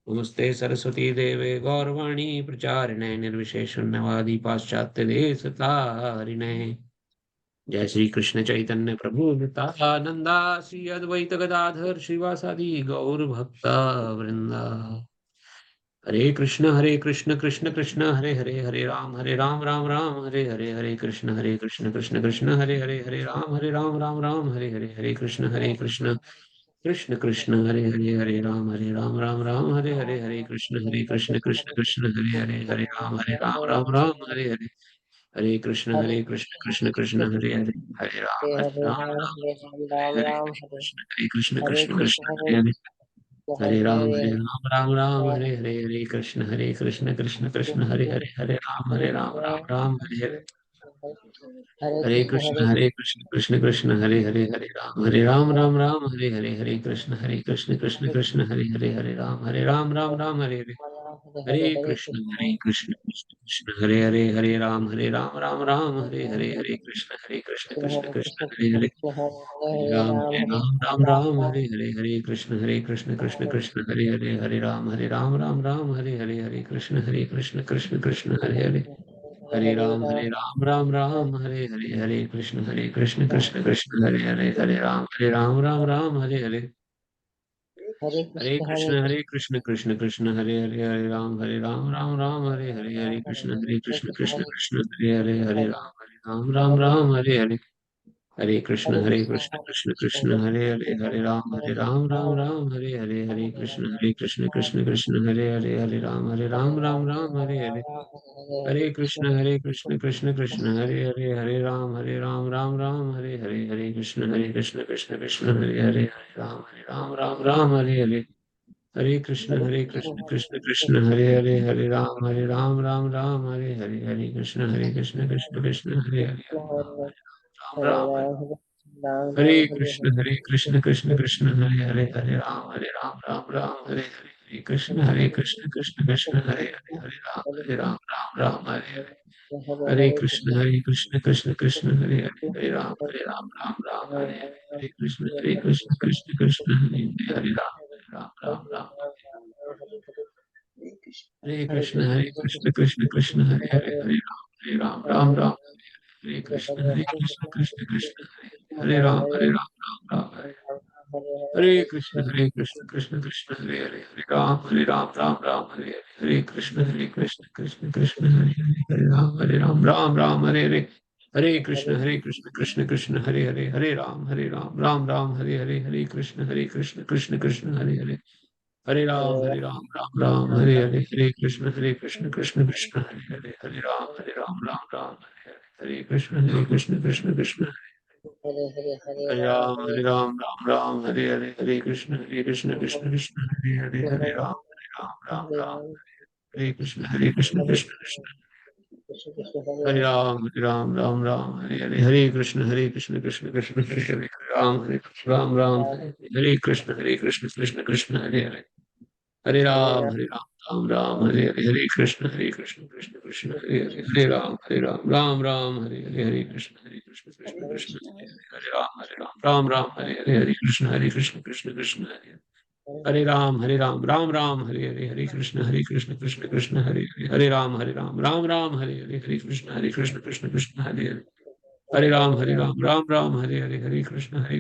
नमस्ते सरस्वती देवे गौरवाणी प्रचारिणे निर्विशेष शून्यवादी पाश्चात्य देश तारिणे। जय श्री कृष्ण चैतन्य प्रभु नित्यानंदा श्री अद्वैत गदाधर श्रीवासादि गौर भक्ता वृंदा। हरे कृष्ण कृष्ण कृष्ण हरे हरे, हरे राम राम राम हरे हरे, हरे कृष्ण कृष्ण कृष्ण हरे राम राम हरे हरे, हरे कृष्ण कृष्ण कृष्ण हरे राम राम राम हरे हरे, हरे कृष्ण कृष्ण कृष्ण हरे राम राम हरे हरे, हरे कृष्ण कृष्ण कृष्ण हरे राम राम हरे राम हरे हरे कृष्ण हरे कृष्ण कृष्ण कृष्ण हरे हरे हरे राम राम हरे हरे, हरे कृष्ण कृष्ण कृष्ण हरे राम राम हरे हरे, हरे हरे कृष्ण कृष्ण हरे राम राम हरे हरे, हरे कृष्ण कृष्ण कृष्ण हरे राम राम हरे हरे, हरे कृष्ण कृष्ण कृष्ण हरे राम राम हरे हरे, हरे कृष्ण कृष्ण हरे राम हरे हरे, हरे कृष्ण कृष्ण हरे राम राम हरे हरे, हरे कृष्ण कृष्ण हरे राम हरे कृष्ण कृष्ण हरे राम हरे हरे, हरे कृष्ण कृष्ण हरे राम राम हरे हरे, हरे कृष्ण कृष्ण हरे राम हरे हरे, हरे कृष्ण कृष्ण हरे राम राम हरे हरे, हरे कृष्ण कृष्ण हरे राम हरे हरे, हरे कृष्ण कृष्ण हरे राम राम हरे हरे, हरे कृष्ण कृष्ण हरे राम हरे हरे, हरे कृष्ण कृष्ण हरे राम राम हरे हरे, हरे कृष्ण कृष्ण हरे राम हरे, हरे कृष्ण कृष्ण हरे राम हरे हरे, हरे कृष्ण कृष्ण हरे राम हरे हरे, हरे कृष्ण हरे राम हरे हरे, हरे कृष्ण कृष्ण हरे राम हरे कृष्ण। हरे कृष्ण कृष्ण हरे राम राम हरे कृष्ण कृष्ण कृष्ण हरे राम राम राम हरे, हरे कृष्ण कृष्ण कृष्ण हरे हरे, हरे राम राम राम हरे हरे, हरे कृष्ण कृष्ण कृष्ण हरे राम राम हरे हरे, हरे कृष्ण कृष्ण कृष्ण हरे हरे, हरे राम राम हरे हरे, हरे कृष्ण कृष्ण कृष्ण हरे हरे, हरे राम राम हरे हरे, हरे कृष्ण कृष्ण कृष्ण हरे हरे, हरे राम राम हरे हरे, हरे कृष्ण कृष्ण कृष्ण हरे राम राम हरे हरे, हरे कृष्ण कृष्ण कृष्ण हरे हरे, हरे राम राम हरे कृष्ण कृष्ण कृष्ण हरे राम राम हरे हरे, हरे कृष्ण कृष्ण कृष्ण हरे हरे, हरे राम हरे कृष्ण कृष्ण कृष्ण हरे हरे, हरे राम हरे हरे, हरे कृष्ण कृष्ण कृष्ण हरे हरे, हरे राम हरे हरे, हरे कृष्ण कृष्ण हरे कृष्ण कृष्ण हरे हरे हरे, हरे राम हरे हरे, हरे कृष्ण कृष्ण कृष्ण हरे हरे, हरे राम हरे हरे, हरे कृष्ण कृष्ण हरे हरे, हरे राम हरे हरे, हरे कृष्ण कृष्ण हरे हरे, हरे राम हरे हरे, हरे कृष्ण कृष्ण हरे हरे, हरे राम हरे हरे, हरे कृष्ण कृष्ण हरे हरे, हरे राम हरे हरे, हरे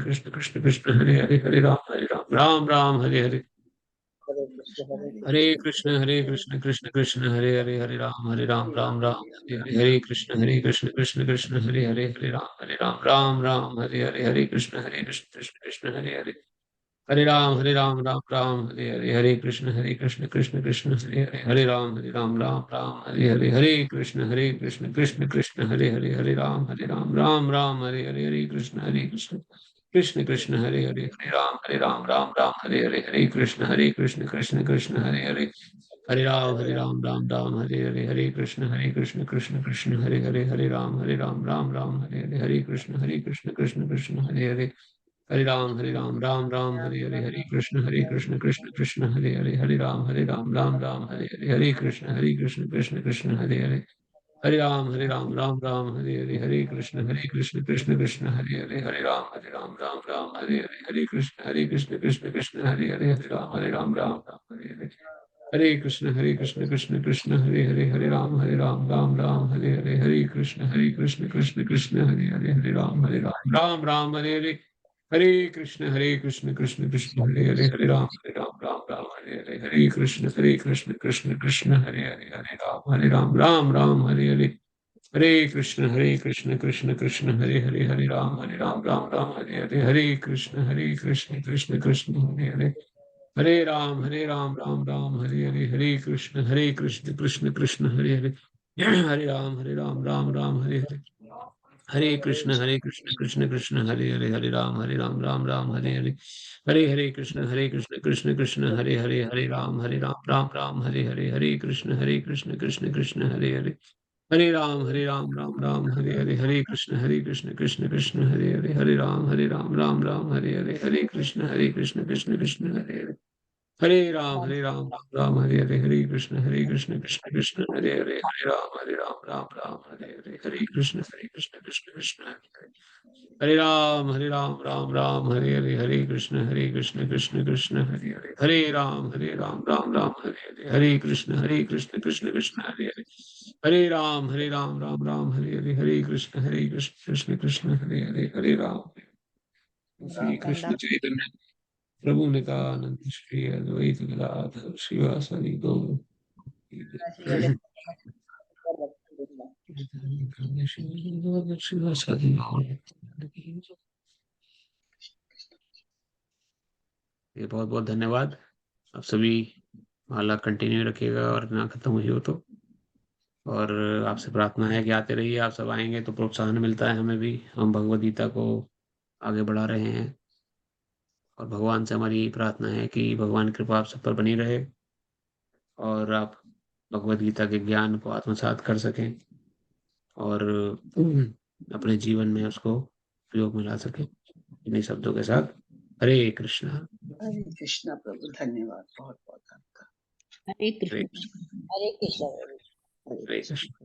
कृष्ण कृष्ण हरे हरे, हरे राम हरे हरे, हरे कृष्ण कृष्ण हरे हरे, हरे राम हरे हरे, हरे कृष्ण कृष्ण हरे हरे, हरे राम हरे हरे, हरे कृष्ण कृष्ण कृष्ण हरे हरे, हरे राम हरे हरे, हरे कृष्ण कृष्ण कृष्ण हरे हरे, हरे राम हरे हरे, हरे कृष्ण कृष्ण कृष्ण हरे हरे, हरे राम हरे हरे, हरे कृष्ण कृष्ण कृष्ण हरे हरे, हरे राम हरे हरे, हरे कृष्ण कृष्ण कृष्ण हरे हरे, हरे राम हरे हरे, हरे कृष्ण कृष्ण कृष्ण हरे हरे, हरे राम हरे हरे, हरे कृष्ण कृष्ण कृष्ण हरे हरे, हरे राम हरे हरे, हरे कृष्ण कृष्ण कृष्ण हरे हरे, हरे राम हरे हरे, हरे कृष्ण कृष्ण कृष्ण हरे हरे, हरे राम हरे हरे, हरे कृष्ण कृष्ण कृष्ण हरे हरे, हरे राम हरे हरे, हरे कृष्ण कृष्ण कृष्ण हरे हरे, राम हरे हरे, हरे कृष्ण कृष्ण कृष्ण हरे हरे, राम हरे हरे, हरे कृष्ण कृष्ण कृष्ण हरे हरे, हरे राम हरे हरे, हरे कृष्ण कृष्ण कृष्ण हरे हरे, हरे राम हरे हरे, हरे कृष्ण कृष्ण कृष्ण हरे हरे, हरे राम हरे हरे, हरे कृष्ण कृष्ण कृष्ण हरे हरे, हरे राम हरे हरे, हरे कृष्ण कृष्ण कृष्ण हरे हरे, हरे राम हरे हरे, हरे कृष्ण कृष्ण कृष्ण हरे हरे, हरे राम हरे हरे, हरे कृष्ण कृष्ण कृष्ण हरे हरे, हरे राम हरे हरे, हरे कृष्ण कृष्ण कृष्ण हरे हरे, हरे राम हरे हरे, हरे कृष्ण कृष्ण कृष्ण हरे हरे, हरे राम हरे हरे, हरे कृष्ण कृष्ण कृष्ण हरे हरे, हरे राम हरे हरे, हरे कृष्ण कृष्ण कृष्ण हरे हरे, हरे राम हरे हरे, हरे कृष्ण कृष्ण कृष्ण हरे हरे, हरे राम हरे हरे, हरे कृष्ण कृष्ण कृष्ण हरे हरे, हरे राम हरे हरे, हरे कृष्ण कृष्ण कृष्ण हरे हरे, हरे राम श्री कृष्ण चैतन्य प्रभु नित्यानंद श्री अद्वैत गदाधर श्रीवासदि गौर श्रीवासदि गौर। ये बहुत बहुत धन्यवाद। आप सभी माला कंटिन्यू रखिएगा और ना खत्म हुई हो तो, और आपसे प्रार्थना है कि आते रहिए, आप सब आएंगे तो प्रोत्साहन मिलता है हमें भी, हम भगवद गीता को आगे बढ़ा रहे हैं, और भगवान से हमारी यही प्रार्थना है कि भगवान की कृपा आप सब पर बनी रहे और आप भगवद गीता के ज्ञान को आत्मसात कर सकें और अपने जीवन में उसको उपयोग में ला सकें। इन्हीं शब्दों के साथ हरे कृष्णा। हरे कृष्णा प्रभु, धन्यवाद बहुत बहुत आपका। हरे हरे कृष्ण, कृष्ण। हरे कृष्ण। हरे हरे कृष्ण। कृष्ण।